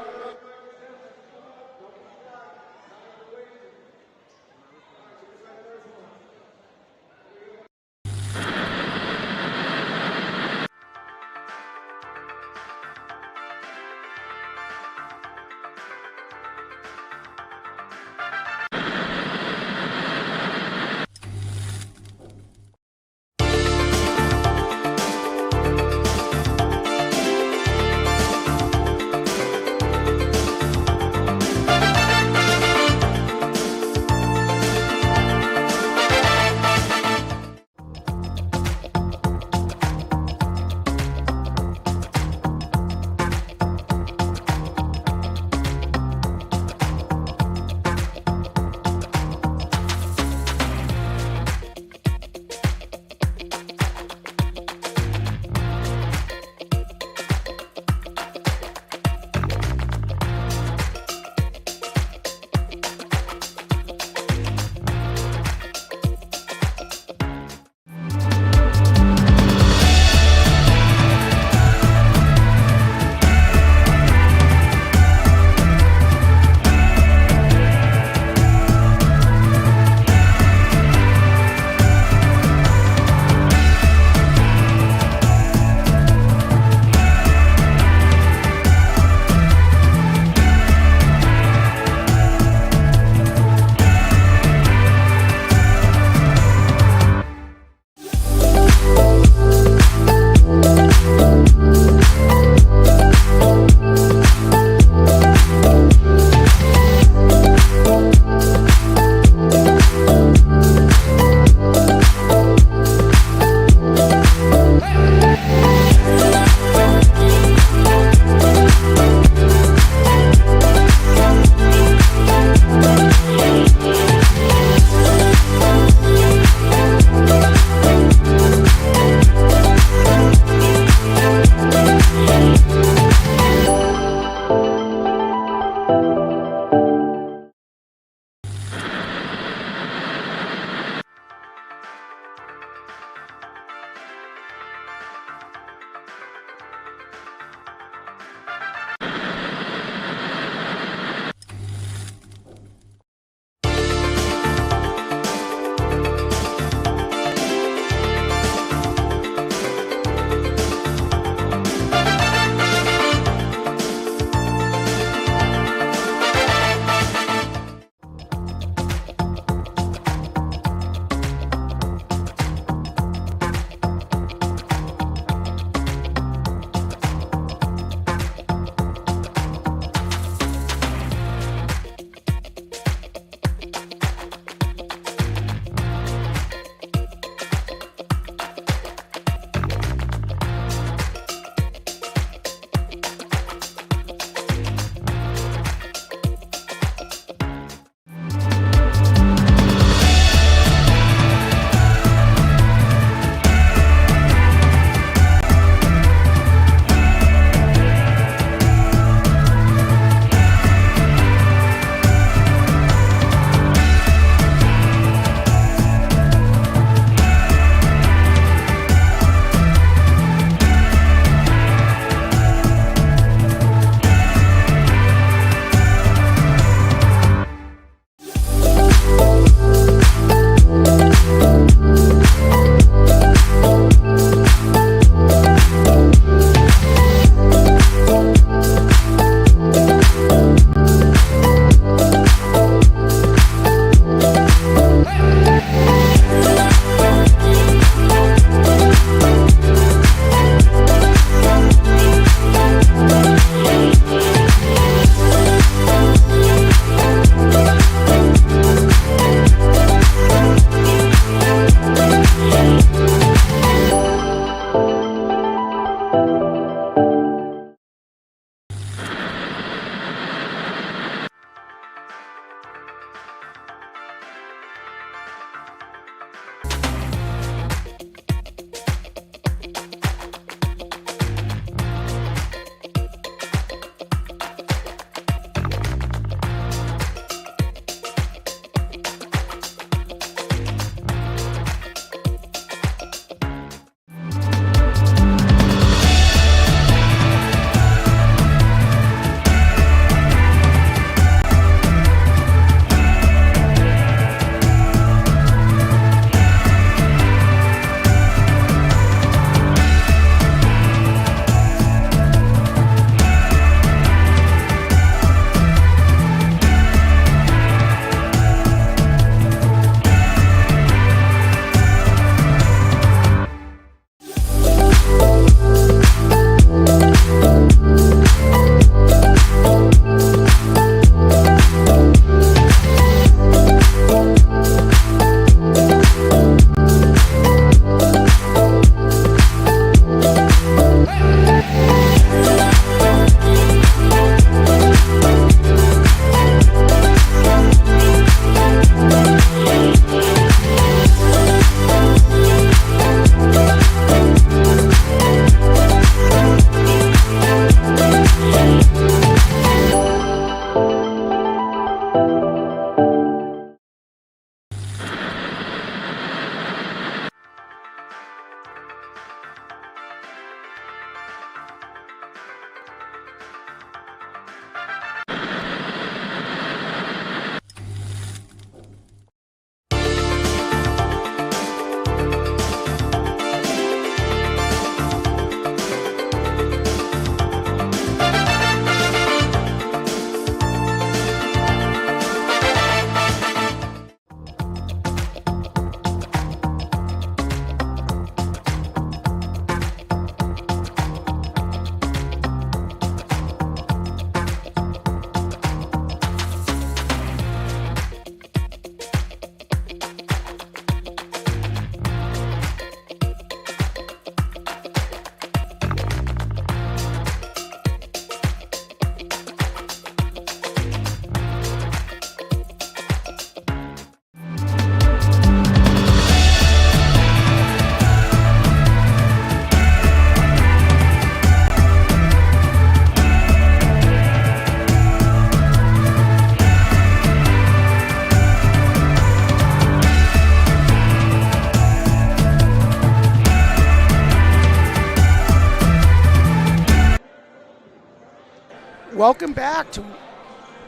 Welcome back to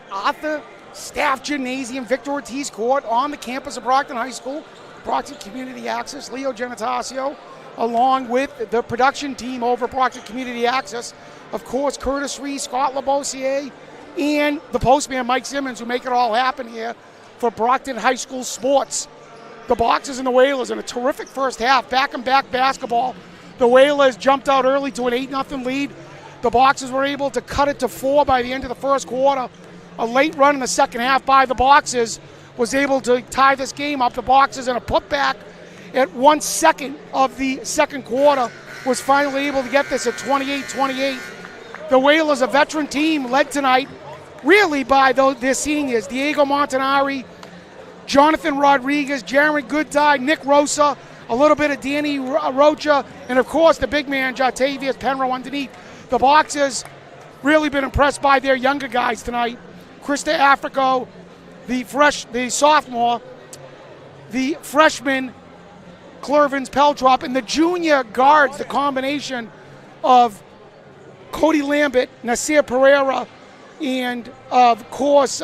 Arthur Staff Gymnasium, Victor Ortiz Court on the campus of Brockton High School. Brockton Community Access, Leo Genetasio, along with the production team over Brockton Community Access. Of course, Curtis Reese, Scott LaBossiere, and the postman Mike Simmons, who make it all happen here for Brockton High School sports. The Boxers and the Whalers in a terrific first half, back-and-back basketball. The Whalers jumped out early to an 8-0 lead. The Boxers were able to cut it to 4 by the end of the first quarter. A late run in the second half by the Boxers was able to tie this game up. The Boxers in a putback at 1 second of the second quarter was finally able to get this at 28-28. The Whalers, a veteran team, led tonight really by their seniors, Diego Montanari, Jonathan Rodriguez, Jaron Goodtide, Nick Rosa, a little bit of Danny Rocha, and of course the big man, Jatavius Penrose underneath. The Boxers really been impressed by their younger guys tonight. Krista Africo, the sophomore, the freshman, Clervins Peltrop, and the junior guards, the combination of Cody Lambert, Nasir Pereira, and of course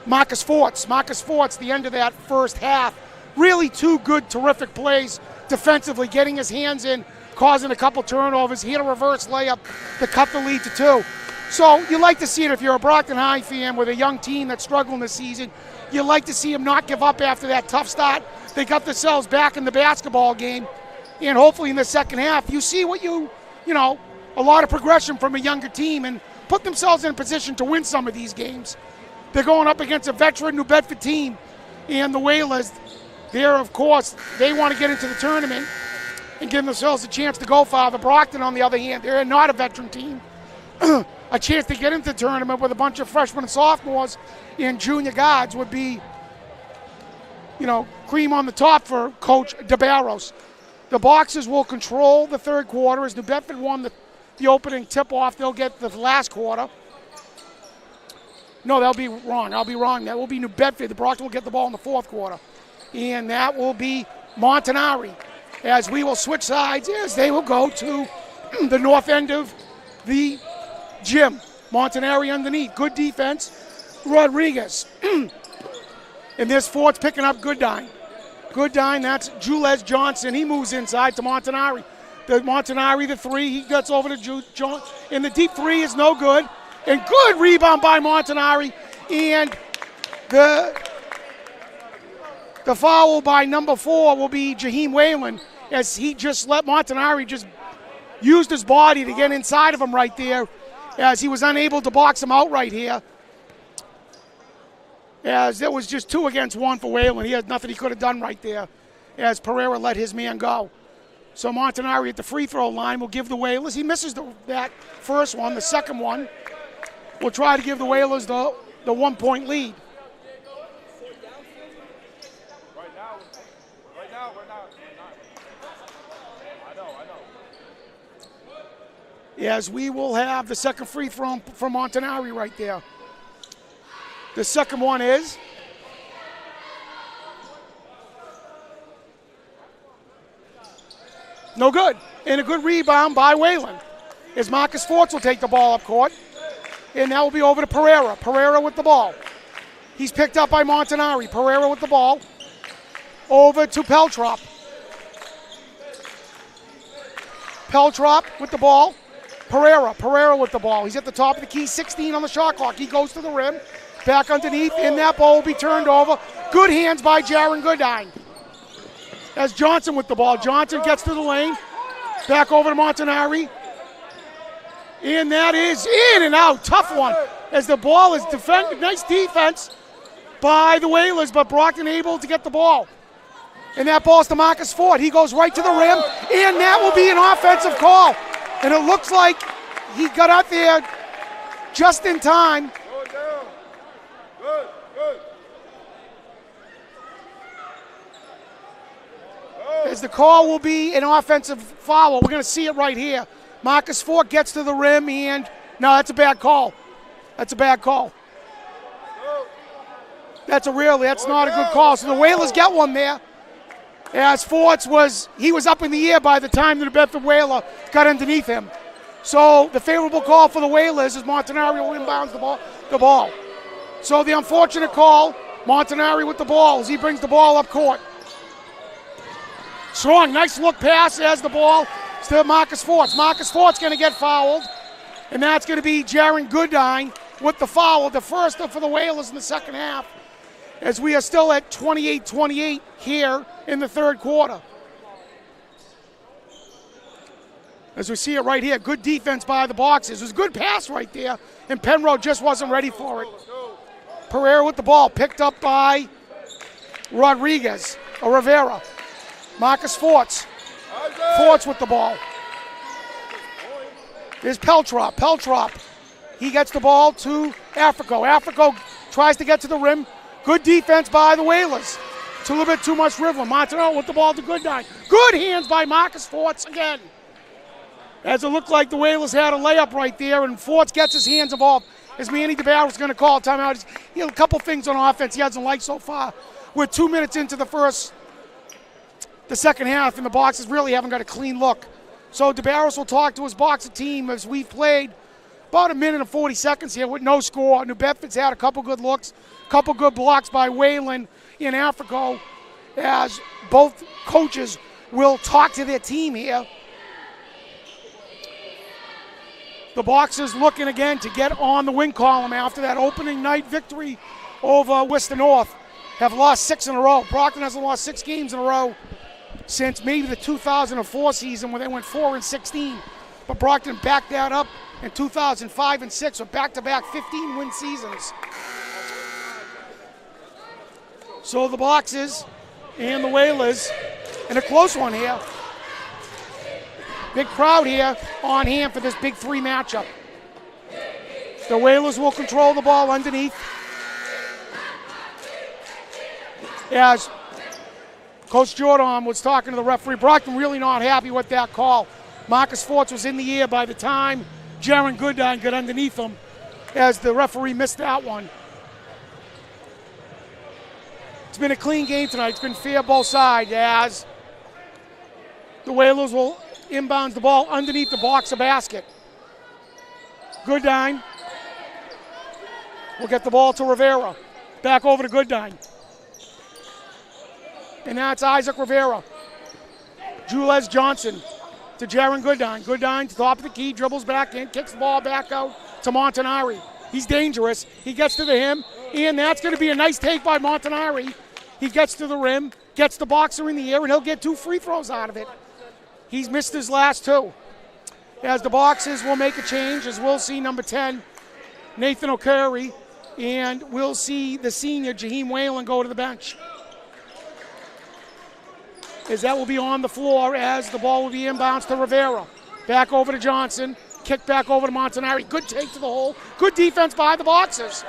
Marcus Forts. Marcus Forts, the end of that first half, really two good, terrific plays defensively, getting his hands in, causing a couple turnovers. He had a reverse layup to cut the lead to 2. So you like to see it if you're a Brockton High fan with a young team that's struggling this season. You like to see them not give up after that tough start. They got themselves back in the basketball game, and hopefully in the second half you see what you know, a lot of progression from a younger team and put themselves in a position to win some of these games. They're going up against a veteran New Bedford team, and the Whalers, of course, they want to get into the tournament and give themselves a chance to go far. The Brockton, on the other hand, they're not a veteran team. A chance to get into the tournament with a bunch of freshmen and sophomores and junior guards would be, cream on the top for Coach DeBarros. The Boxers will control the third quarter as New Bedford won the opening tip-off. They'll get the last quarter. No, that'll be wrong. I'll be wrong. That will be New Bedford. The Brockton will get the ball in the fourth quarter. And that will be Montanari, as we will switch sides as they will go to the north end of the gym. Montanari underneath. Good defense. Rodriguez. And there's Forts picking up Goodine. Goodine, that's Jules Johnson. He moves inside to Montanari. Montanari, the 3, he gets over to John. And the deep 3 is no good. And good rebound by Montanari. And the foul by number 4 will be Jaheim Whalen, as he just let Montanari just used his body to get inside of him right there, as he was unable to box him out right here. As it was just 2 against 1 for Whalen. He had nothing he could have done right there, as Pereira let his man go. So Montanari at the free throw line will give the Whalers. He misses that first one. The second one will try to give the Whalers the 1-point lead. Right now, we're not. I know. As we will have the second free throw from Montanari right there. The second one is no good. And a good rebound by Whalen, as Marcus Forts will take the ball up court. And that will be over to Pereira. Pereira with the ball. He's picked up by Montanari. Pereira with the ball. Over to Peltrop. Peltrop with the ball. Pereira with the ball. He's at the top of the key, 16 on the shot clock. He goes to the rim. Back underneath, and that ball will be turned over. Good hands by Jaron Goodine. As Johnson with the ball. Johnson gets to the lane. Back over to Montanari. And that is in and out. Tough one. As the ball is defended. Nice defense by the Whalers, but Brockton able to get the ball. And that ball's to Marcus Ford. He goes right to the rim, and that will be an offensive call. And it looks like he got out there just in time. As the call will be an offensive foul. We're going to see it right here. Marcus Ford gets to the rim, and no, that's a bad call. That's a bad call. That's not a good call. So the Whalers get one there. As Forts was up in the air by the time the Bedford Whaler got underneath him. So the favorable call for the Whalers is Montanari will inbounds the ball. So the unfortunate call, Montanari with the ball as he brings the ball up court. Strong, nice look pass as the ball to Marcus Forts. Marcus Forts going to get fouled, and that's going to be Jaron Goodine with the foul, the first for the Whalers in the second half, as we are still at 28-28 here in the third quarter. As we see it right here, good defense by the Boxers. It was a good pass right there, and Penrose just wasn't ready for it. Pereira with the ball, picked up by Rodriguez, or Rivera. Marcus Forts. Forts with the ball. There's Peltrop. Peltrop. He gets the ball to Africo. Africo tries to get to the rim. Good defense by the Whalers. It's a little bit too much rhythm. Montanaro with the ball to Goodine. Good hands by Marcus Forts again. As it looked like the Whalers had a layup right there, and Forts gets his hands involved. As Manny DeBarros is going to call a timeout. He had a couple things on offense he hasn't liked so far. We're 2 minutes into the second half, and the Boxers really haven't got a clean look. So DeBarros will talk to his Boxer team as we've played about a minute and 40 seconds here with no score. New Bedford's had a couple good looks, couple good blocks by Whalen in Africo, as both coaches will talk to their team here. The Boxers looking again to get on the win column after that opening night victory over Worcester North. Have lost 6 in a row. Brockton hasn't lost 6 games in a row since maybe the 2004 season when they went 4-16. But Brockton backed that up in 2005 and 6 with back-to-back 15-win seasons. So the Boxers and the Whalers in a close one here. Big crowd here on hand for this big 3 matchup. The Whalers will control the ball underneath. As Coach Jordan was talking to the referee, Brockton really not happy with that call. Marcus Forts was in the air by the time Jaron Goodine got underneath him, as the referee missed that one. It's been a clean game tonight. It's been fair both sides, as the Whalers will inbounds the ball underneath the Boxer basket. Goodine will get the ball to Rivera. Back over to Goodine. And that's Isaac Rivera. Jules Johnson to Jaron Goodine. Goodine to the top of the key, dribbles back in, kicks the ball back out to Montanari. He's dangerous. He gets to the rim, and that's going to be a nice take by Montanari. He gets to the rim, gets the Boxer in the air, and he'll get 2 free throws out of it. He's missed his last 2. As the Boxers will make a change, as we'll see number 10, Nathan O'Curry, and we'll see the senior, Jaheim Whalen, go to the bench. As that will be on the floor as the ball will be inbounds to Rivera. Back over to Johnson, kick back over to Montanari. Good take to the hole. Good defense by the Boxers.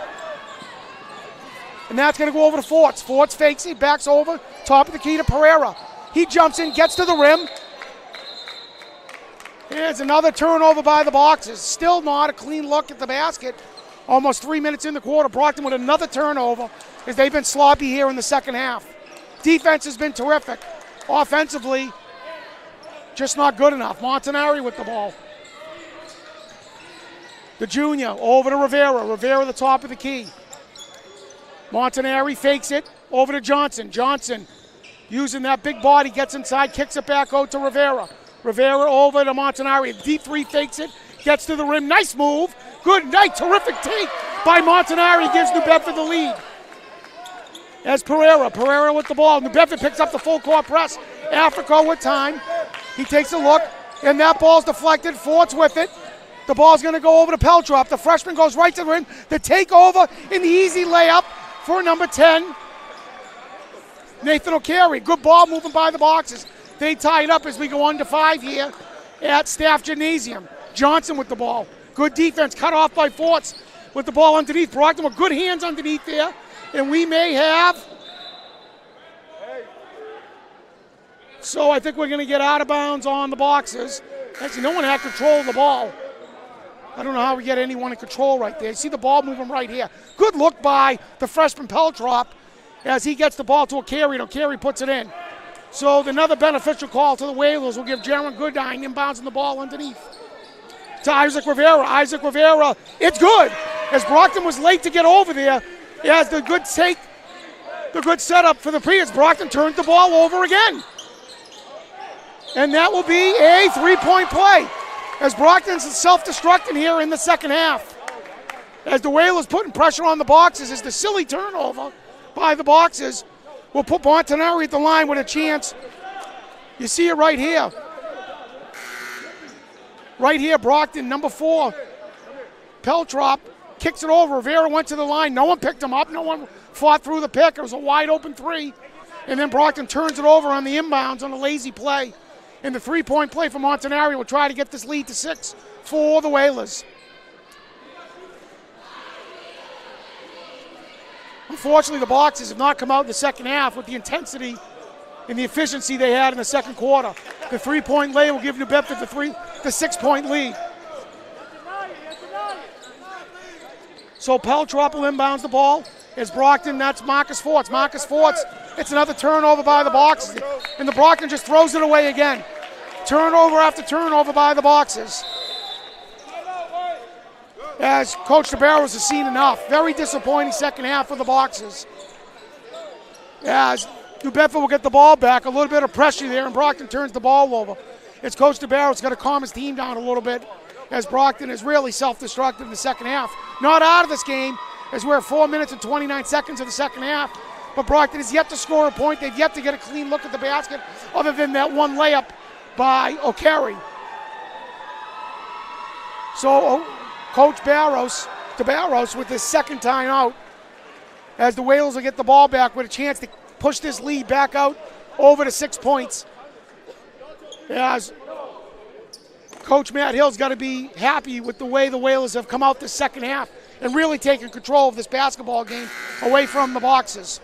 And that's going to go over to Forts. Forts fakes it, backs over, top of the key to Pereira. He jumps in, gets to the rim. Here's another turnover by the Boxers. Still not a clean look at the basket. Almost 3 minutes in the quarter. Brockton with another turnover as they've been sloppy here in the second half. Defense has been terrific. Offensively, just not good enough. Montanari with the ball. The junior over to Rivera. Rivera the top of the key. Montanari fakes it over to Johnson. Johnson using that big body, gets inside, kicks it back out to Rivera. Rivera over to Montanari. Deep 3 fakes it, gets to the rim. Nice move. Good night. Terrific take by Montanari. Gives New Bedford the lead. As Pereira with the ball. New Bedford picks up the full court press. Africo with time. He takes a look, and that ball's deflected. Forts with it. The ball's going to go over to Peltrop. The freshman goes right to the rim. The takeover in the easy layup for number 10, Nathan O'Carey. Good ball moving by the Boxers. They tie it up as we go on to 5 here at Staff Gymnasium. Johnson with the ball. Good defense, cut off by Forts with the ball underneath. Brockton with good hands underneath there. And we may have. So I think we're going to get out of bounds on the Boxers. Actually, no one had control of the ball. I don't know how we get anyone in control right there. You see the ball moving right here. Good look by the freshman Peltrop as he gets the ball to O'Carey, and O'Carey puts it in. So another beneficial call to the Whalers will give Jaron Goodine inbounds the ball underneath. to Isaac Rivera. Isaac Rivera, it's good. As Brockton was late to get over there, he has the good setup for the Prius. Brockton turns the ball over again. And that will be a 3-point play. As Brockton's self-destructing here in the second half. As the Whalers putting pressure on the boxes, as the silly turnover by the boxes will put Montanari at the line with a chance. You see it right here. Right here, Brockton, number 4. Peltrop kicks it over. Rivera went to the line. No one picked him up. No one fought through the pick. It was a wide open 3. And then Brockton turns it over on the inbounds on a lazy play. And the 3-point play for Montanari will try to get this lead to 6 for the Whalers. Unfortunately, the boxes have not come out in the second half with the intensity and the efficiency they had in the second quarter. The 3-point lay will give New Bedford the 6-point lead. So Peltrop will inbounds the ball. As Brockton, that's Marcus Forts. Marcus Forts, it's another turnover by the boxes. And the Brockton just throws it away again. Turnover after turnover by the boxes. As Coach DeBarros has seen enough. Very disappointing second half for the boxes. As New Bedford will get the ball back, a little bit of pressure there, and Brockton turns the ball over. It's Coach DeBarros got to calm his team down a little bit, as Brockton is really self-destructive in the second half. Not out of this game, as we're at 4 minutes and 29 seconds of the second half, but Brockton has yet to score a point. They've yet to get a clean look at the basket, other than that one layup by O'Carey. So Coach DeBarros with his second timeout, as the Whalers will get the ball back with a chance to push this lead back out over to 6 points. As Coach Matt Hill's got to be happy with the way the Whalers have come out this second half and really taken control of this basketball game away from the boxes.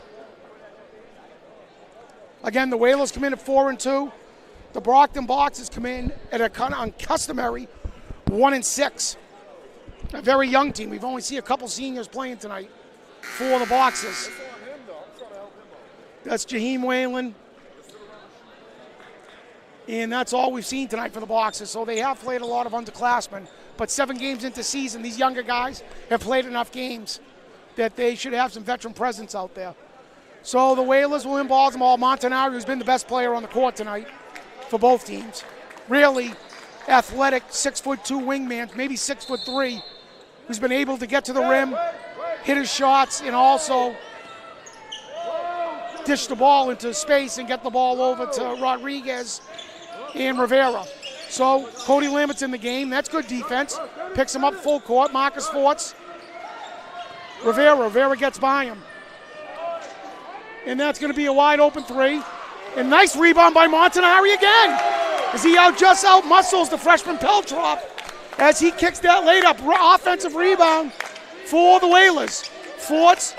Again, the Whalers come in at 4-2. The Brockton boxes come in at a kind of uncustomary 1-6. A very young team. We've only seen a couple seniors playing tonight for the boxes. That's Jaheim Whalen. And that's all we've seen tonight for the boxes. So they have played a lot of underclassmen. But 7 games into season, these younger guys have played enough games that they should have some veteran presence out there. So the Whalers will inbound them all. Montanari, who's been the best player on the court tonight for both teams. Really athletic, 6'2" wingman, maybe 6'3", who's been able to get to the rim, hit his shots, and also dish the ball into space and get the ball over to Rodriguez and Rivera. So Cody Lambert's in the game. That's good defense. Picks him up full court. Marcus Forts. Rivera gets by him. And that's going to be a wide open 3. And nice rebound by Montanari again. As he out-muscles the freshman Peltrop as he kicks that late-up offensive rebound for the Whalers. Forts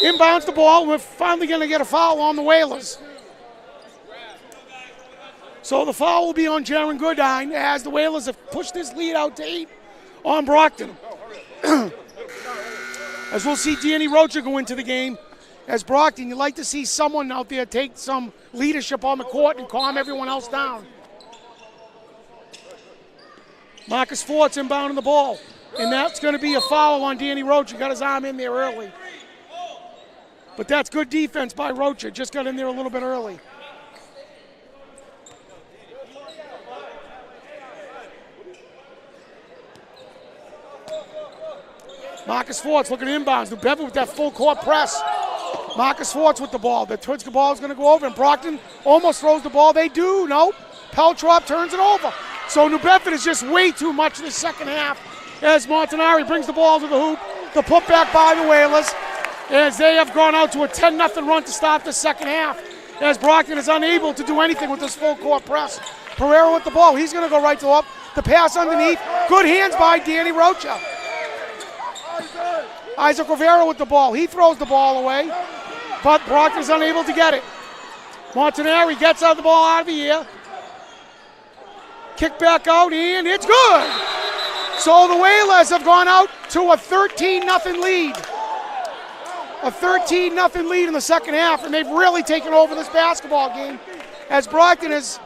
inbounds the ball. We're finally going to get a foul on the Whalers. So the foul will be on Jaron Goodine as the Whalers have pushed this lead out to 8 on Brockton. As we'll see Danny Rocha go into the game. As Brockton, you'd like to see someone out there take some leadership on the court and calm everyone else down. Marcus Forts inbounding the ball. And that's going to be a foul on Danny Rocha. Got his arm in there early. But that's good defense by Rocha. Just got in there a little bit early. Marcus Forts looking at inbounds. New Bedford with that full court press. Marcus Forts with the ball. The Twins ball is going to go over, and Brockton almost throws the ball. They do. No. Peltrop turns it over. So New Bedford is just way too much in the second half as Montanari brings the ball to the hoop. The putback by the Whalers as they have gone out to a 10-0 run to start the second half as Brockton is unable to do anything with this full court press. Pereira with the ball. He's going to go right to up. The pass underneath. Good hands by Danny Rocha. Isaac Rivera with the ball. He throws the ball away, but Brockton is unable to get it. Montanari gets out the ball out of the air. Kick back out, and it's good. So the Whalers have gone out to a 13-0 lead. A 13-0 lead in the second half, and they've really taken over this basketball game as Brockton is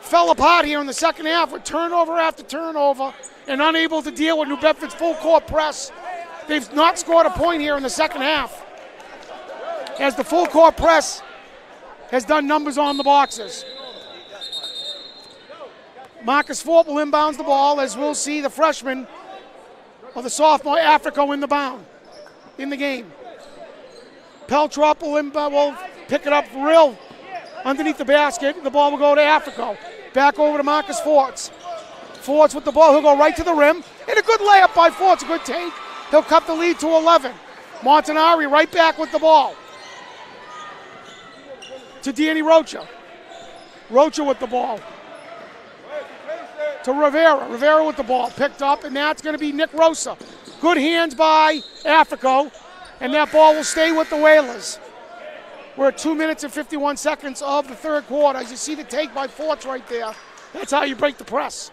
fell apart here in the second half with turnover after turnover and unable to deal with New Bedford's full court press. They've not scored a point here in the second half, as the full court press has done numbers on the boxes. Marcus Fort will inbounds the ball, as we'll see the freshman or the sophomore Africa in the game. Peltrop will pick it up real underneath the basket. The ball will go to Africa. Back over to Marcus Forts. Forts with the ball. He'll go right to the rim. And a good layup by Forts. A good take. He'll cut the lead to 11. Montanari right back with the ball to Danny Rocha. Rocha with the ball to Rivera. Rivera with the ball. Picked up, and that's going to be Nick Rosa. Good hands by Africo, and that ball will stay with the Whalers. We're at 2 minutes and 51 seconds of the third quarter. As you see the take by Forts right there. That's how you break the press.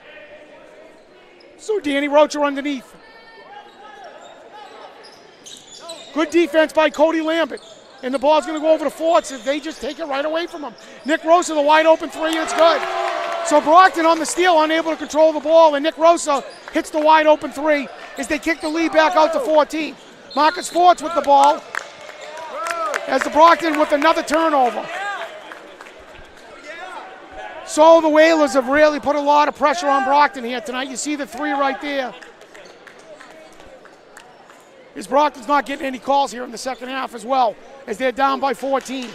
So Danny Rocha underneath. Good defense by Cody Lambert. And the ball's going to go over to Forts if they just take it right away from him. Nick Rosa, the wide open three, and it's good. So Brockton on the steal, unable to control the ball, and Nick Rosa hits the wide open three as they kick the lead back out to 14. Marcus Forts with the ball as the Brockton with another turnover. So the Whalers have really put a lot of pressure on Brockton here tonight. You see the three right there. As Brockton's not getting any calls here in the second half as well, as they're down by 14.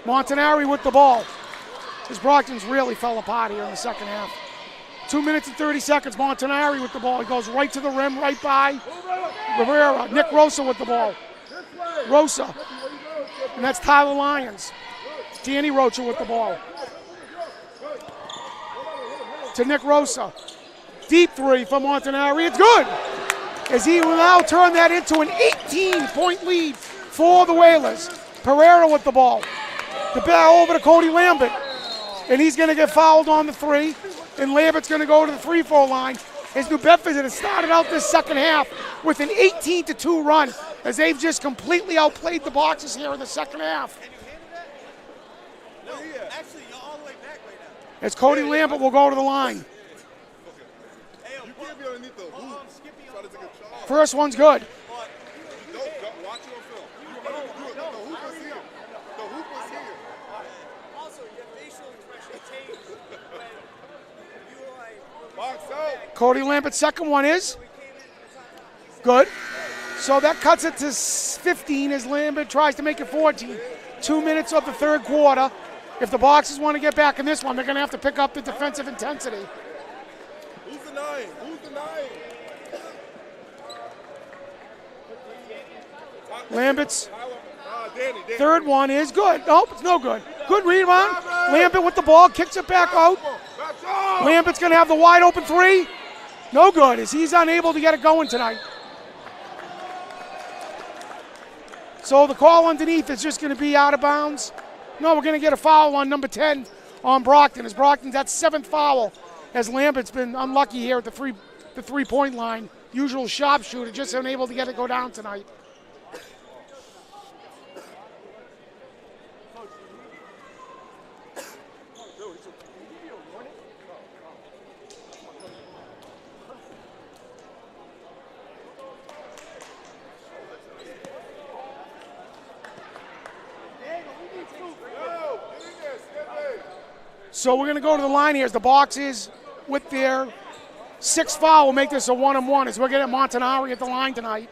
Montanari with the ball. As Brockton's really fell apart here in the second half. 2 minutes and 30 seconds. Montanari with the ball. He goes right to the rim, right by Rivera. Nick Rosa with the ball. Rosa. And that's Tyler Lyons. Danny Rocha with the ball. To Nick Rosa. Deep three from Montanari. It's good. As he will now turn that into an 18-point lead for the Whalers. Pereira with the ball. The ball over to Cody Lambert. And he's going to get fouled on the three. And Lambert's going to go to the free-throw line. As New Bedford has started out this second half with an 18-2 run, as they've just completely outplayed the boxes here in the second half. No, actually, you're all the way back right now. As Cody Lambert will go to the line. You can't be underneath the hoop. Try to take a charge. First one's good. Don't watch it on film. The hoop was here. The hoop was here. Also, your facial expression changed when you were like, Box out. Cody Lambert's second one is good. So that cuts it to 15 as Lambert tries to make it 14. 2 minutes of the third quarter. If the Boxers want to get back in this one, they're going to have to pick up the defensive intensity. Who's the nine? Who's the nine? Lambert's Danny. third one is good. Nope, it's no good. Good rebound. Lambert with the ball, kicks it back out. Lambert's going to have the wide open three. No good, as he's unable to get it going tonight. So the call underneath is just going to be out of bounds. No, we're going to get a foul on number 10 on Brockton. As Brockton's that seventh foul, as Lambert's been unlucky here at the three-point line. Usual sharpshooter, just unable to get it go down tonight. So we're going to go to the line here as the Boxers, with their sixth foul, will make this a 1-on-1 as we're getting Montanari at the line tonight.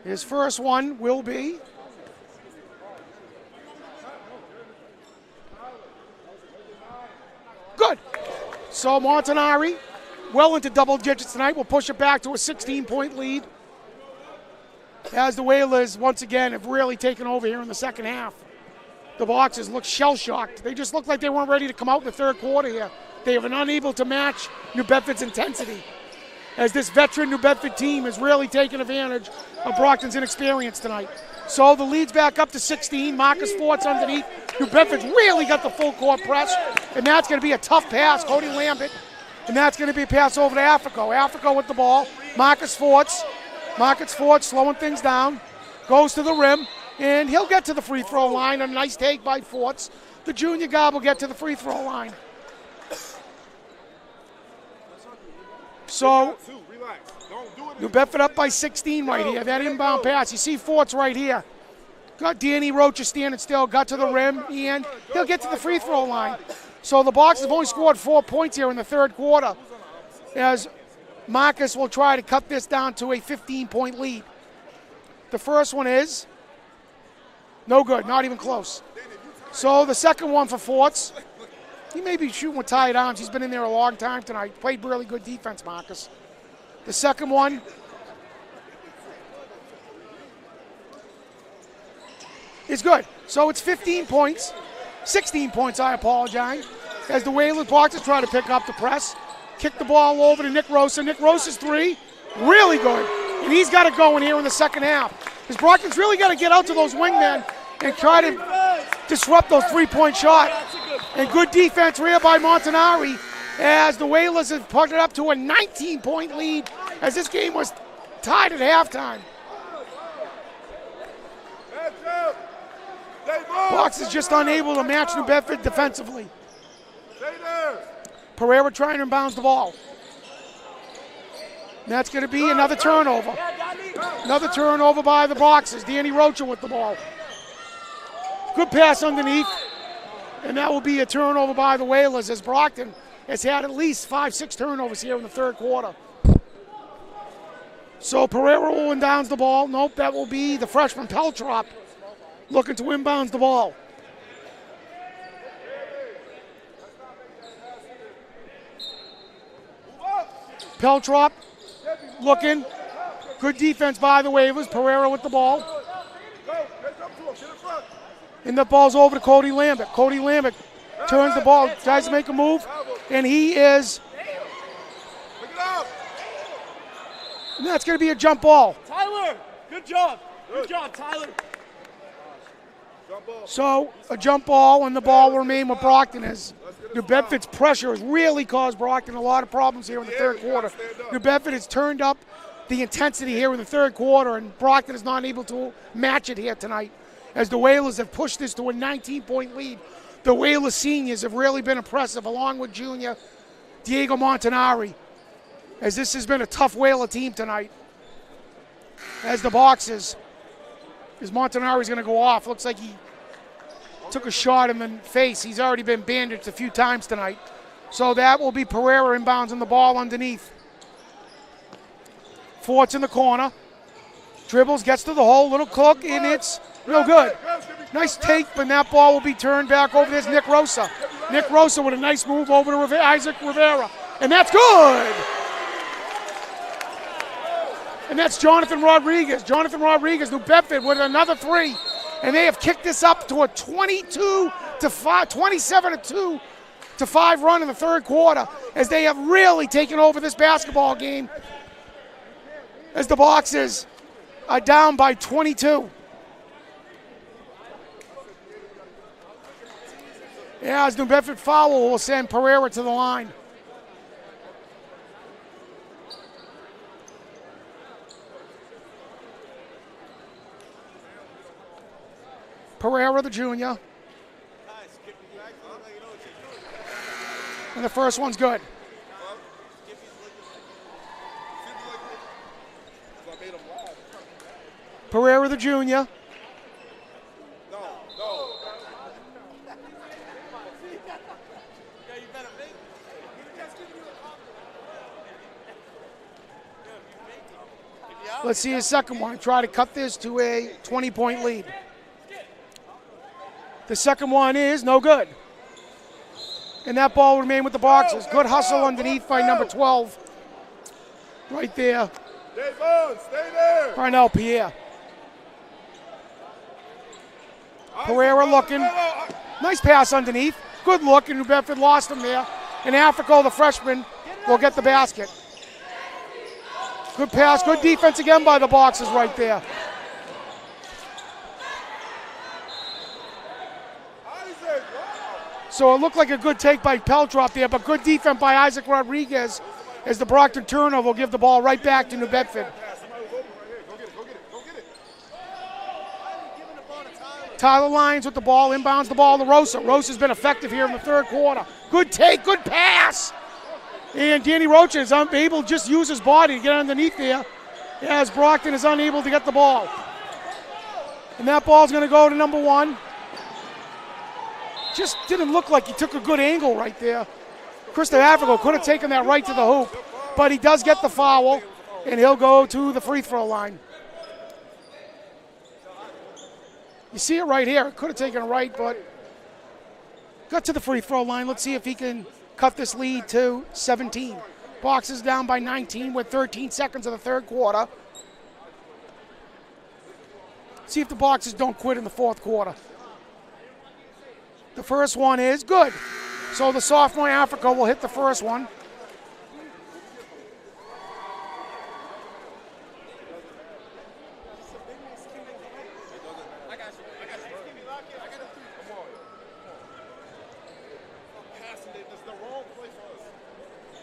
His first one will be good. So Montanari, well into double digits tonight, will push it back to a 16-point lead. As the Whalers, once again, have really taken over here in the second half. The Boxers look shell-shocked. They just look like they weren't ready to come out in the third quarter here. They have been unable to match New Bedford's intensity, as this veteran New Bedford team has really taken advantage of Brockton's inexperience tonight. So the lead's back up to 16. Marcus Forts underneath. New Bedford's really got the full court press, and that's going to be a tough pass. Cody Lambert, and that's going to be a pass over to Africo. Africo with the ball. Marcus Forts Marcus Ford slowing things down, goes to the rim, and he'll get to the free throw line. A nice take by Forts. The junior guard will get to the free throw line. So, New Bedford up by 16 right here. That inbound pass. You see Forts right here. Got Danny Rocha standing still, got to the rim, and he'll get to the free throw line. So the Boxers have only scored 4 points here in the third quarter, as Marcus will try to cut this down to a 15-point lead. The first one is no good, not even close. So the second one for Forts, he may be shooting with tight arms. He's been in there a long time tonight. Played really good defense, Marcus. The second one is good. So it's 15 points, 16 points, I apologize, as the Whalers Boxers try to pick up the press. Kick the ball over to Nick Rosa. Nick Rosa's three, really good. And he's got to go in here in the second half. Because Brockton's really got to get out to those wingmen and try to disrupt those three-point shots. And good defense here by Montanari, as the Whalers have put it up to a 19-point lead, as this game was tied at halftime. Box is just unable to match New Bedford defensively. Pereira trying to inbounds the ball. And that's going to be another turnover. Another turnover by the Boxers. Danny Rocha with the ball. Good pass underneath. And that will be a turnover by the Whalers, as Brockton has had at least 5-6 turnovers here in the third quarter. So Pereira will inbounds the ball. Nope, that will be the freshman Peltrop looking to inbounds the ball. Peltrop looking. Good defense by the Whalers. Pereira with the ball. And the ball's over to Cody Lambert. Cody Lambert turns the ball, tries to make a move, and he is. And that's going to be a jump ball. Tyler, good job. Good job, Tyler. So a jump ball, and the ball will remain with Brockton, as New Bedford's pressure has really caused Brockton a lot of problems here in the third quarter. New Bedford has turned up the intensity here in the third quarter, and Brockton is not able to match it here tonight, as the Whalers have pushed this to a 19-point lead. The Whalers seniors have really been impressive, along with junior Diego Montanari, as this has been a tough Whaler team tonight. As the Boxers, as Montanari's going to go off. Looks like he took a shot in the face. He's already been bandaged a few times tonight. So that will be Pereira inbounds on the ball underneath. Forts in the corner. Dribbles, gets to the hole, little cook, and it's real good. Nice take, but that ball will be turned back over. There's Nick Rosa. Nick Rosa with a nice move over to Isaac Rivera. And that's good! And that's Jonathan Rodriguez. Jonathan Rodriguez, New Bedford with another three. And they have kicked this up to a 27-2 to 5 run in the third quarter, as they have really taken over this basketball game, as the Boxers are down by 22. Yeah, as New Bedford foul will send Pereira to the line. Pereira, the junior. And the first one's good. Pereira, the junior. Let's see his second one. Try to cut this to a 20-point lead. The second one is no good. And that ball will remain with the Boxers. Good hustle underneath by number 12. Right there. Stay there. Parnell Pierre. Pereira looking. Nice pass underneath. Good look, and New Bedford lost him there. And Africo, the freshman, will get the basket. Good pass, good defense again by the Boxers right there. So it looked like a good take by Peltrop there, but good defense by Isaac Rodriguez, as the Brockton turnover will give the ball right back to New Bedford. Tyler Lyons with the ball, inbounds the ball to Rosa. Rosa's been effective here in the third quarter. Good take, good pass. And Danny Rocha is unable to just use his body to get underneath there as Brockton is unable to get the ball. And that ball's going to go to number 1. Just didn't look like he took a good angle right there. Krista Africo could have taken that right to the hoop, but he does get the foul, and he'll go to the free throw line. You see it right here. Could have taken it right, but got to the free throw line. Let's see if he can cut this lead to 17. Boxers down by 19 with 13 seconds of the third quarter. See if the Boxers don't quit in the fourth quarter. The first one is good. So the sophomore Africa will hit the first one.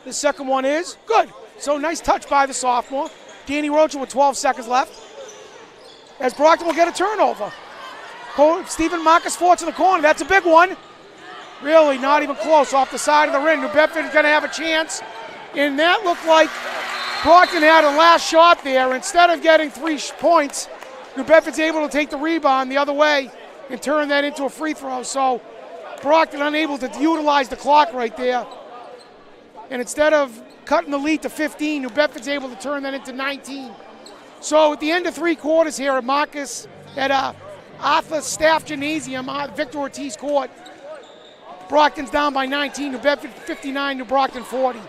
The second one is good. So nice touch by the sophomore. Danny Rocha with 12 seconds left. As Brockton will get a turnover. Stephen Marcus Forts in the corner. That's a big one. Really not even close off the side of the rim. New Bedford is going to have a chance. And that looked like Brockton had a last shot there. Instead of getting 3 points, New Bedford's able to take the rebound the other way and turn that into a free throw. So Brockton unable to utilize the clock right there. And instead of cutting the lead to 15, New Bedford's able to turn that into 19. So at the end of 3 quarters here at Marcus, at Arthur Staff Gymnasium, Victor Ortiz Court, Brockton's down by 19, New Bedford 59, New Brockton 40.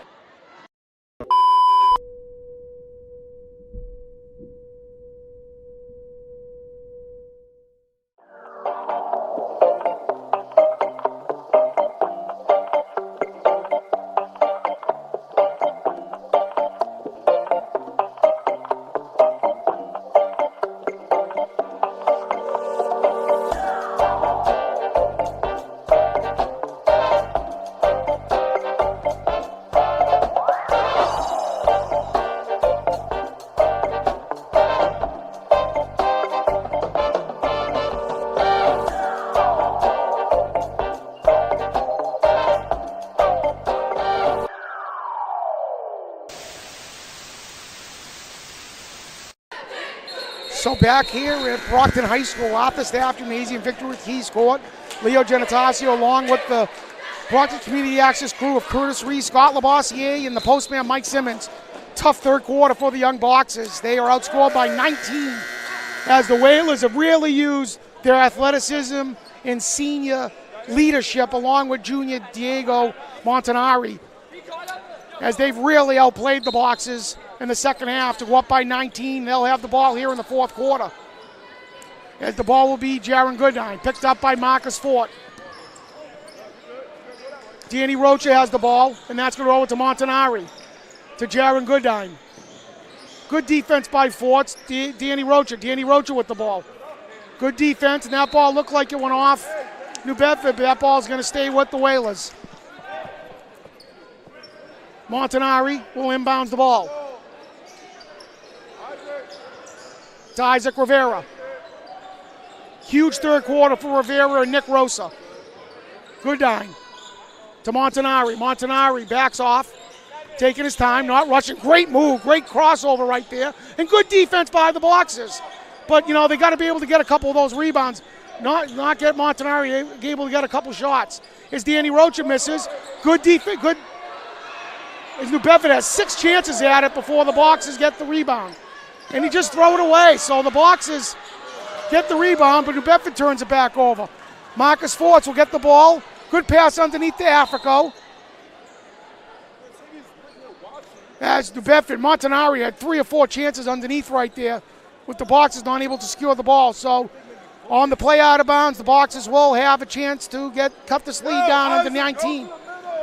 So back here at Brockton High School, Arthur Staff Gymnasium, Victor Ortiz Court, Leo Genetasio along with the Brockton Community Access crew of Curtis Reese, Scott Labossiere, and the postman Mike Simmons. Tough third quarter for the young Boxers. They are outscored by 19 as the Whalers have really used their athleticism and senior leadership along with junior Diego Montanari as they've really outplayed the Boxers in the second half to go up by 19. They'll have the ball here in the fourth quarter. As the ball will be Jaron Goodine, picked up by Marcus Fort. Danny Rocha has the ball, and that's going to go to Montanari, to Jaron Goodine. Good defense by Forts, Danny Rocha with the ball. Good defense, and that ball looked like it went off New Bedford, but that ball is going to stay with the Whalers. Montanari will inbounds the ball to Isaac Rivera. Huge third quarter for Rivera and Nick Rosa. Goodine to Montanari. Montanari backs off, taking his time, not rushing. Great move, great crossover right there, and good defense by the Boxers. But, you know, they got to be able to get a couple of those rebounds, not get Montanari able to get a couple shots. As Danny Rocha misses, good defense, good. As New Bedford has 6 chances at it before the Boxers get the rebound. And he just throw it away. So the Boxers get the rebound, but New Bedford turns it back over. Marcus Forts will get the ball. Good pass underneath to Africo. As New Bedford, Montanari had 3 or 4 chances underneath right there with the Boxers not able to secure the ball. So on the play out of bounds, the Boxers will have a chance to cut this lead down under 19.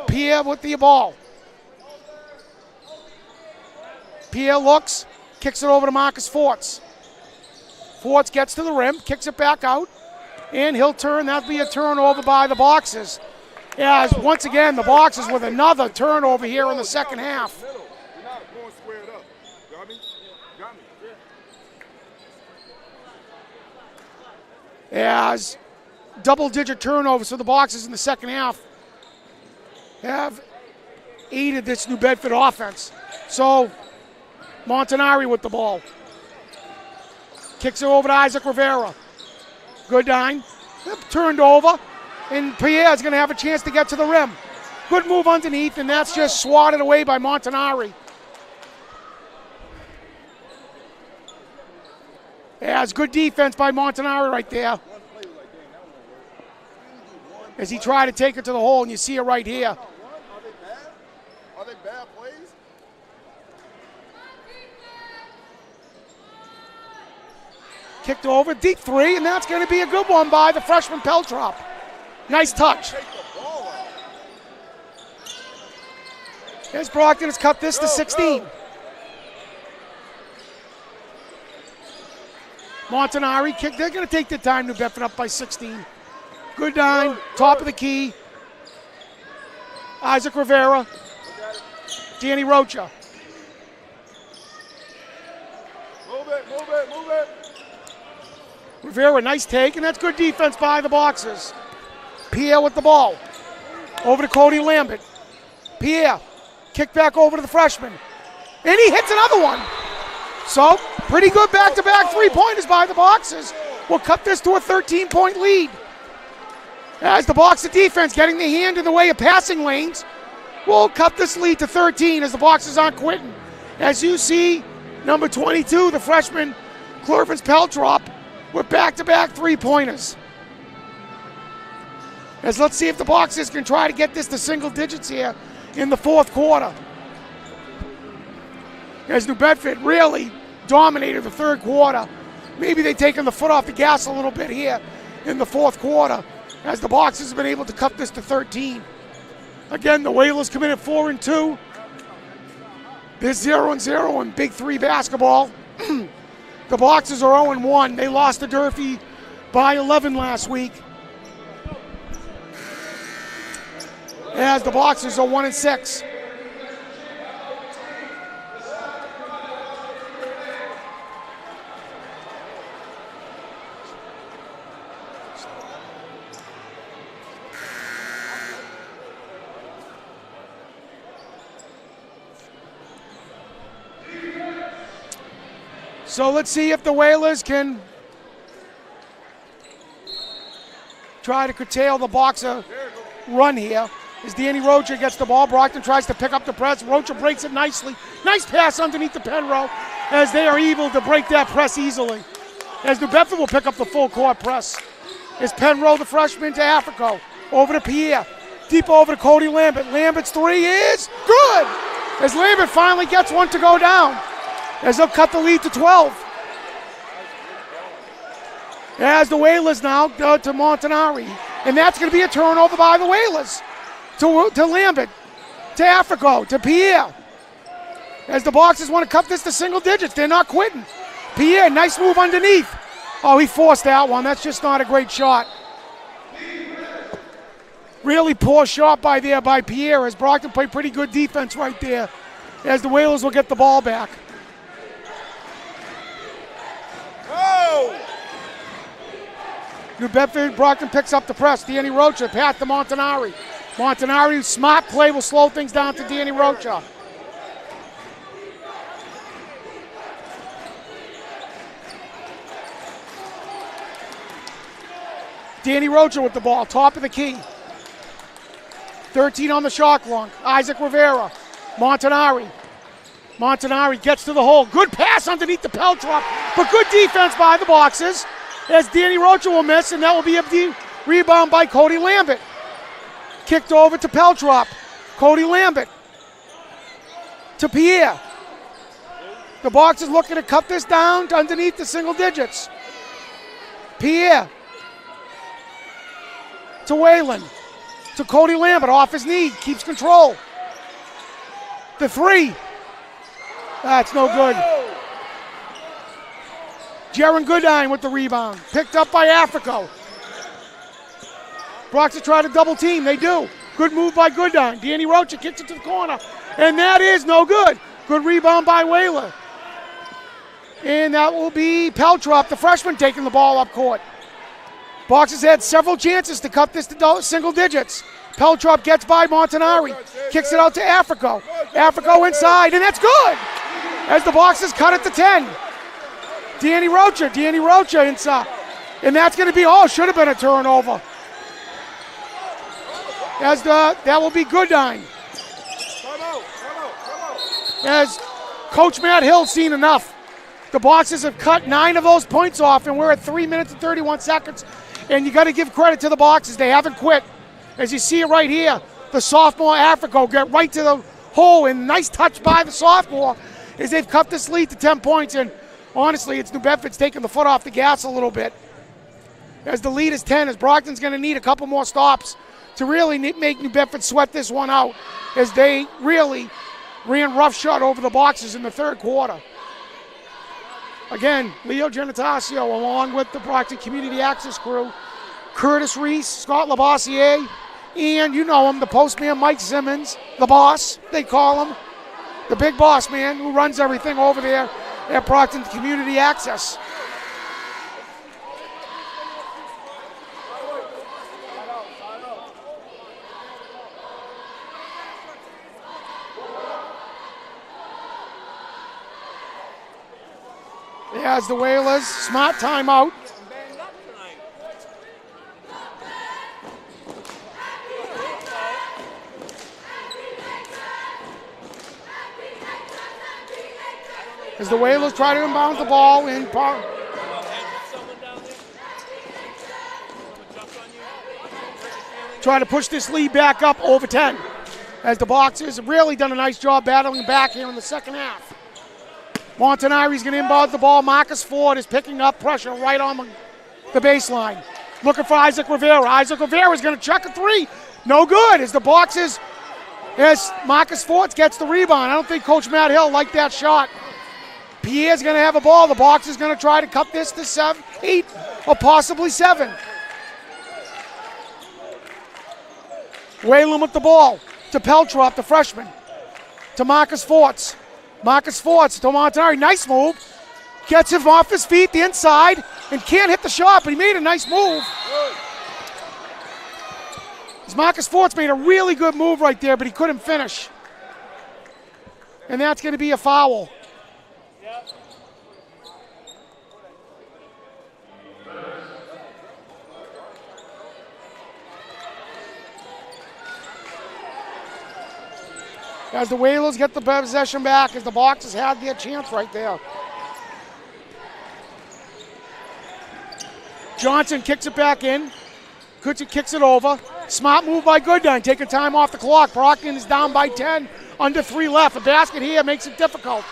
Pierre with the ball. Pierre looks, kicks it over to Marcus Forts. Forts gets to the rim, kicks it back out, and he'll turn. That'll be a turnover by the Boxers. As once again, the Boxers with another turnover here in the second half. You're not going squared up. Got me? Got me. as double-digit turnovers for the Boxers in the second half have aided this New Bedford offense. So Montanari with the ball. Kicks it over to Isaac Rivera. Goodine. Turned over. And Pierre's going to have a chance to get to the rim. Good move underneath, and that's just swatted away by Montanari. Yeah, it's good defense by Montanari right there. As he tried to take it to the hole, and you see it right here. Are they bad? Are they bad plays? Kicked over, deep three, and that's going to be a good one by the freshman Peltrop. Nice touch. Take the ball out. As Brockton has cut this to 16. Montanari kick. They're going to take the time. New Bedford up by 16. Good dime, top of the key. Isaac Rivera. Danny Rocha. Move it, move it, move it. Rivera, nice take, and that's good defense by the Boxers. Pierre with the ball. Over to Cody Lambert. Pierre, kick back over to the freshman. And he hits another one. So, pretty good back-to-back three-pointers by the Boxers. We'll cut this to a 13-point lead. As the Boxer defense getting the hand in the way of passing lanes, we'll cut this lead to 13 as the Boxers aren't quitting. As you see, number 22, the freshman, Clervins Peltrop, with back-to-back three-pointers. As let's see if the Boxers can try to get this to single digits here in the fourth quarter. As New Bedford really dominated the third quarter. Maybe they've taken the foot off the gas a little bit here in the fourth quarter as the Boxers have been able to cut this to 13. Again, the Whalers come in at 4-2. They're 0-0 in Big Three basketball. The Boxers are 0-1. They lost to Durfee by 11 last week. As the Boxers are 1-6. So let's see if the Whalers can try to curtail the Boxer run here. As Danny Rocha gets the ball, Brockton tries to pick up the press. Rocha breaks it nicely. Nice pass underneath the Penrose as they are able to break that press easily. As New Bedford will pick up the full court press. As Penrose, the freshman, to Africo. Over to Pierre. Deep over to Cody Lambert. Lambert's three is good. As Lambert finally gets one to go down. As they'll cut the lead to 12. As the Whalers now go to Montanari. And that's going to be a turnover by the Whalers. To Lambert. To Africo. To Pierre. As the Boxers want to cut this to single digits. They're not quitting. Pierre, nice move underneath. Oh, he forced that one. That's just not a great shot. Really poor shot by Pierre. As Brockton played pretty good defense right there. As the Whalers will get the ball back. New Bedford, Brockton picks up the press. Danny Rocha, pass to Montanari. Montanari, smart play, will slow things down to Danny Rocha. Danny Rocha with the ball, top of the key. 13 on the shot clock. Isaac Rivera. Montanari. Montanari gets to the hole. Good pass underneath the Peltrop, but good defense by the Boxers. As Danny Rocha will miss, and that will be a rebound by Cody Lambert. Kicked over to Peltrop. Cody Lambert. To Pierre. The Boxers looking to cut this down to underneath the single digits. Pierre. To Whalen. To Cody Lambert, off his knee, keeps control. The three. That's no good. Jaron Goodine with the rebound. Picked up by Africo. Brockton try to double team. They do. Good move by Goodine. Danny Rocha kicks it to the corner. And that is no good. Good rebound by Whaler. And that will be Peltrop, the freshman, taking the ball up court. Boxers had several chances to cut this to single digits. Peltrop gets by Montanari, kicks it out to Africo. Africo inside, and that's good! As the Boxers cut it to 10. Danny Rocha inside. And that's going to be, should have been a turnover. That will be Goodine. As Coach Matt Hill's seen enough. The Boxers have cut 9 of those points off, and we're at 3 minutes and 31 seconds. And you got to give credit to the Boxers. They haven't quit. As you see it right here, the sophomore Africo get right to the hole, and nice touch by the sophomore as they've cut this lead to 10 points. And honestly, it's New Bedford's taking the foot off the gas a little bit. As the lead is 10, as Brockton's going to need a couple more stops to really make New Bedford sweat this one out, as they really ran roughshod over the Boxers in the third quarter. Again, Leo Genatasio along with the Brockton Community Access crew, Curtis Reese, Scott Labossiere, and you know him, the postman Mike Simmons, the boss, they call him, the big boss man who runs everything over there at Brockton Community Access. As the Whalers, smart timeout. As the Whalers try to inbound the ball in try to push this lead back up over 10. As the Boxers have really done a nice job battling back here in the second half. Montanari's going to inbound the ball. Marcus Ford is picking up pressure right on the baseline. Looking for Isaac Rivera. Isaac Rivera is going to chuck a three. No good as the Boxers, as Marcus Ford gets the rebound. I don't think Coach Matt Hill liked that shot. Pierre's going to have a ball. The Boxers going to try to cut this to 7, 8, or possibly 7. Whalen with the ball to Peltrop, the freshman, to Marcus Forts. Marcus Forts to Montanari, nice move. Gets him off his feet, the inside, and can't hit the shot, but he made a nice move. Marcus Forts made a really good move right there, but he couldn't finish. And that's going to be a foul. As the Whalers get the possession back, as the Boxers had their chance right there. Johnson kicks it back in. Kutcher kicks it over. Smart move by Goodine, taking time off the clock. Brockton is down by 10, under 3 left. The basket here makes it difficult.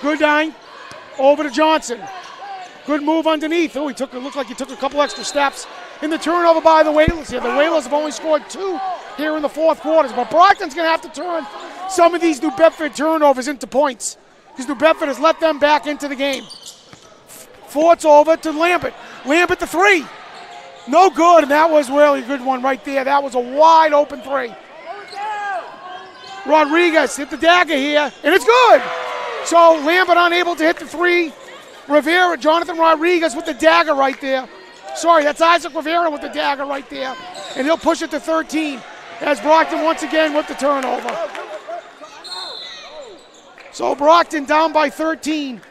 Goodine over to Johnson. Good move underneath. Oh, it looked like he took a couple extra steps. In the turnover by the Whalers here. The Whalers have only scored 2 here in the fourth quarter. But Brockton's going to have to turn some of these New Bedford turnovers into points, because New Bedford has let them back into the game. Forts over to Lambert. Lambert the 3. No good, and that was really a good one right there. That was a wide open 3. Rodriguez hit the dagger here, and it's good. So Lambert unable to hit the 3. Rivera, Jonathan Rodriguez with the dagger right there. Sorry, that's Isaac Rivera with the dagger right there. And he'll push it to 13 as Brockton once again with the turnover. So Brockton down by 13.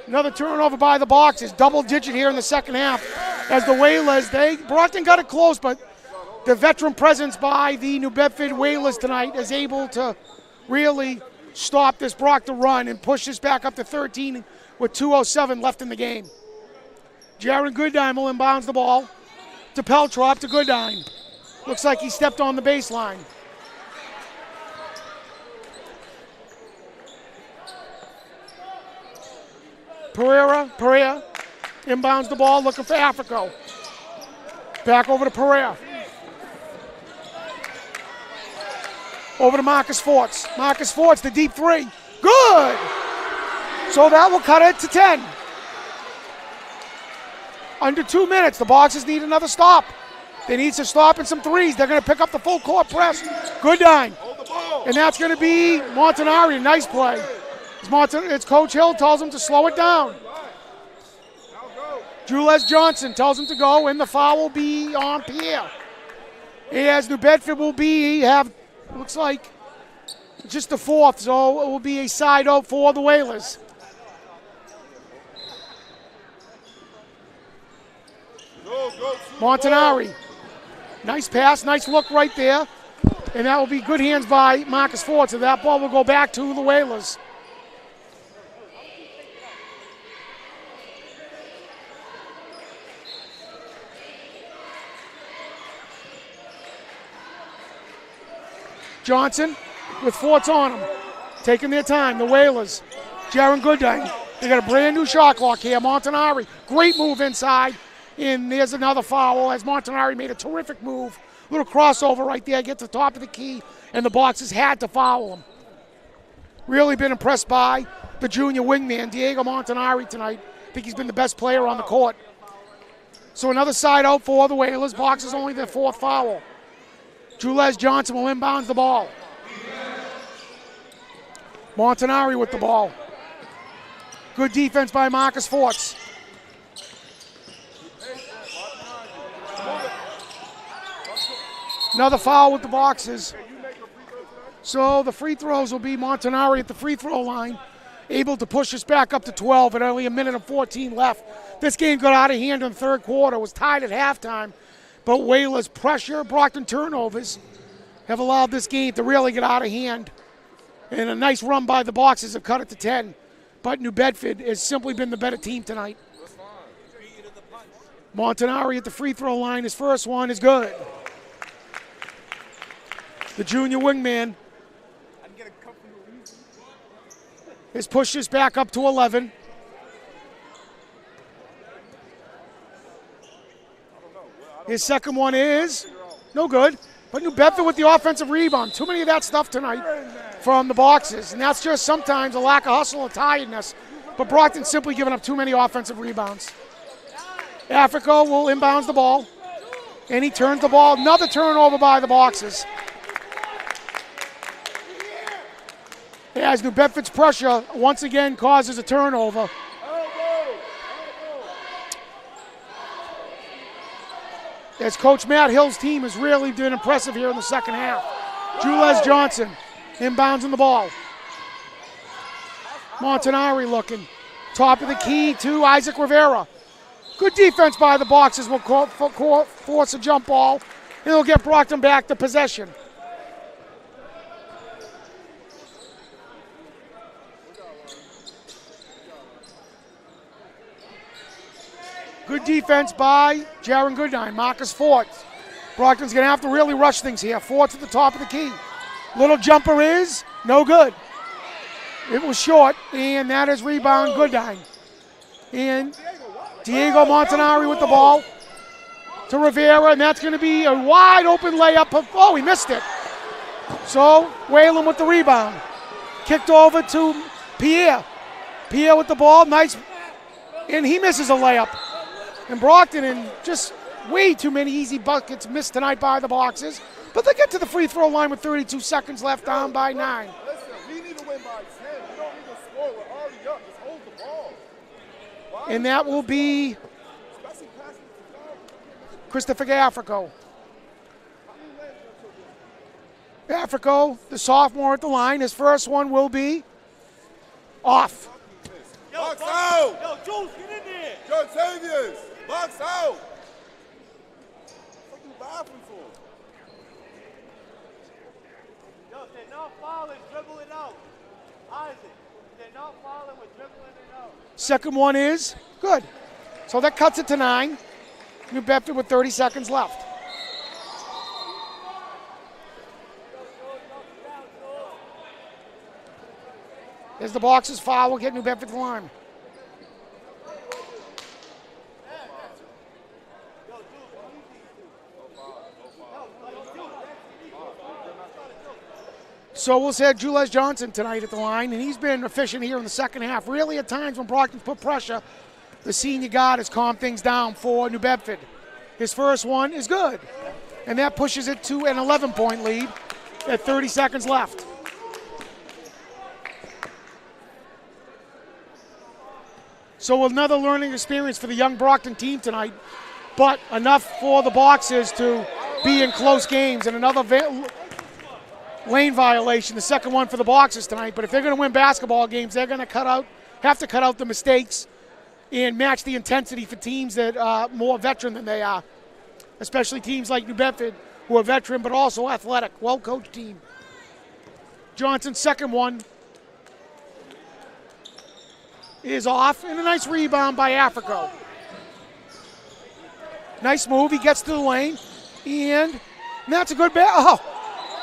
Another turnover by the Boxers, double digit here in the second half. As the Whalers, Brockton got it close, but the veteran presence by the New Bedford Whalers tonight is able to really stop this Brockton run and push this back up to 13 with 2:07 left in the game. Jaron Goodine will inbounds the ball to Peltrop to Goodine. Looks like he stepped on the baseline. Pereira inbounds the ball, looking for Africo. Back over to Pereira. Over to Marcus Forts. Marcus Forts, the deep 3. Good! So that will cut it to 10. Under 2 minutes, the Boxers need another stop. They need to stop in some threes. They're going to pick up the full court press. Goodine. And that's going to be Montanari. Nice play. It's Coach Hill tells him to slow it down. Jules Johnson tells him to go, and the foul will be on Pierre. As New Bedford will looks like just the fourth, so it will be a side out for the Whalers. Montanari. Nice pass, nice look right there. And that will be good hands by Marcus Ford, so that ball will go back to the Whalers. Johnson with Forts on him, taking their time, the Whalers. Jaron Goodine, they got a brand new shot clock here. Montanari, great move inside, and there's another foul as Montanari made a terrific move. Little crossover right there, get to the top of the key, and the Boxers had to foul him. Really been impressed by the junior wingman, Diego Montanari, tonight. I think he's been the best player on the court. So another side out for the Whalers. Boxers only their fourth foul. Jules Johnson will inbound the ball. Montanari with the ball. Good defense by Marcus Forts. Another foul with the Boxers. So the free throws will be Montanari at the free throw line, able to push us back up to 12 at only a minute and 14 left. This game got out of hand in the third quarter, was tied at halftime, but Whalers' pressure, Brockton turnovers have allowed this game to really get out of hand. And a nice run by the Boxers have cut it to 10. But New Bedford has simply been the better team tonight. Montanari at the free throw line, his first one is good. The junior wingman has pushed us back up to 11. His second one is no good. But New Bedford with the offensive rebound. Too many of that stuff tonight from the Boxers. And that's just sometimes a lack of hustle and tiredness. But Brockton simply giving up too many offensive rebounds. Africa will inbounds the ball. And he turns the ball. Another turnover by the Boxers. As New Bedford's pressure once again causes a turnover. As Coach Matt Hill's team has really been impressive here in the second half. Jules Johnson inbounds in the ball. Montanari looking. Top of the key to Isaac Rivera. Good defense by the Boxers will force a jump ball. And it'll get Brockton back to possession. Good defense by Jaron Goodine, Marcus Forts. Brockton's going to have to really rush things here. Forts at the top of the key. Little jumper is no good. It was short, and that is rebound Goodine. And Diego Montanari with the ball to Rivera, and that's going to be a wide open layup. Oh, he missed it. So Whalen with the rebound. Kicked over to Pierre. Pierre with the ball, nice, and he misses a layup. And Brockton, and just way too many easy buckets missed tonight by the Boxers. But they get to the free throw line with 32 seconds left, down by 9. Listen, we need to win by 10. We don't need to score. We're already up. Just hold the ball. And that will be Christopher Africo. Africo, the sophomore at the line. His first one will be off. Box out! Yo, Jules, get in there! John Saviors! Box out! What are you laughing for? Yo, if they're not fouling, dribble it out. Isaac, if they're not fouling, we're dribbling it out. Second one is good. So that cuts it to 9. New Bedford with 30 seconds left. As the Boxers foul, will get New Bedford to the line. So we'll say Jules Johnson tonight at the line, and he's been efficient here in the second half. Really, at times when Brockton put pressure, the senior guard has calmed things down for New Bedford. His first one is good, and that pushes it to an 11-point lead at 30 seconds left. So another learning experience for the young Brockton team tonight, but enough for the Boxers to be in close games, and another lane violation, the second one for the Boxers tonight. But if they're going to win basketball games, they're going to have to cut out the mistakes and match the intensity for teams that are more veteran than they are, especially teams like New Bedford, who are veteran but also athletic, well-coached team. Johnson's second one is off, and a nice rebound by Africo. Nice move. He gets to the lane, and that's a good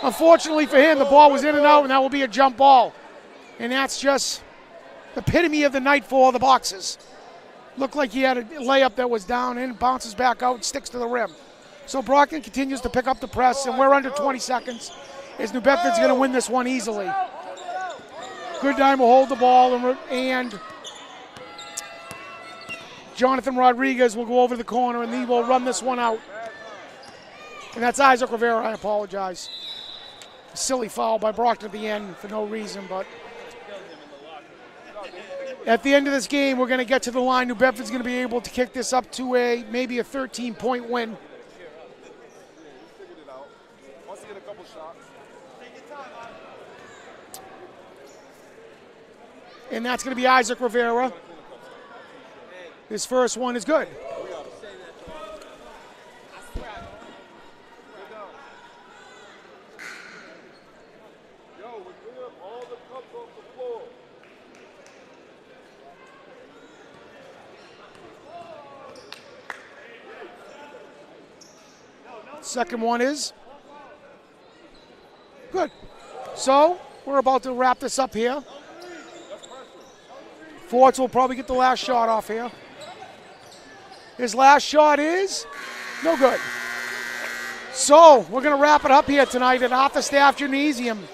unfortunately for him, the ball was in and out, and that will be a jump ball. And that's just the epitome of the night for the Boxers. Looked like he had a layup that was down and bounces back out and sticks to the rim. So Brockton continues to pick up the press, and we're under 20 seconds as New Bedford's going to win this one easily. Good time will hold the ball, and Jonathan Rodriguez will go over the corner, and he will run this one out. And that's Isaac Rivera. I apologize. A silly foul by Brockton at the end for no reason, but at the end of this game, we're going to get to the line. New Bedford's going to be able to kick this up to maybe a 13-point win. And that's going to be Isaac Rivera. His first one is good. Second one is good. So we're about to wrap this up here. Forts will probably get the last shot off here. His last shot is no good. So we're going to wrap it up here tonight at the Staff Gymnasium.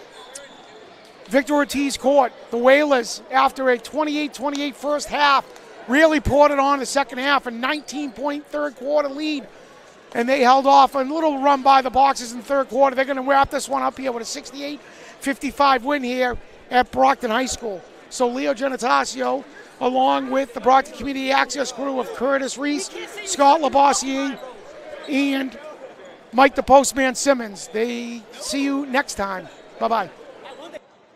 Victor Ortiz court. The Whalers, after a 28-28 first half, really poured it on the second half, a 19-point third quarter lead. And they held off a little run by the Boxers in the third quarter. They're going to wrap this one up here with a 68-55 win here at Brockton High School. So Leo Genatasio, along with the Brockton Community Access crew of Curtis Reese, Scott Labossiere, and Mike the Postman Simmons. They see you next time. Bye-bye.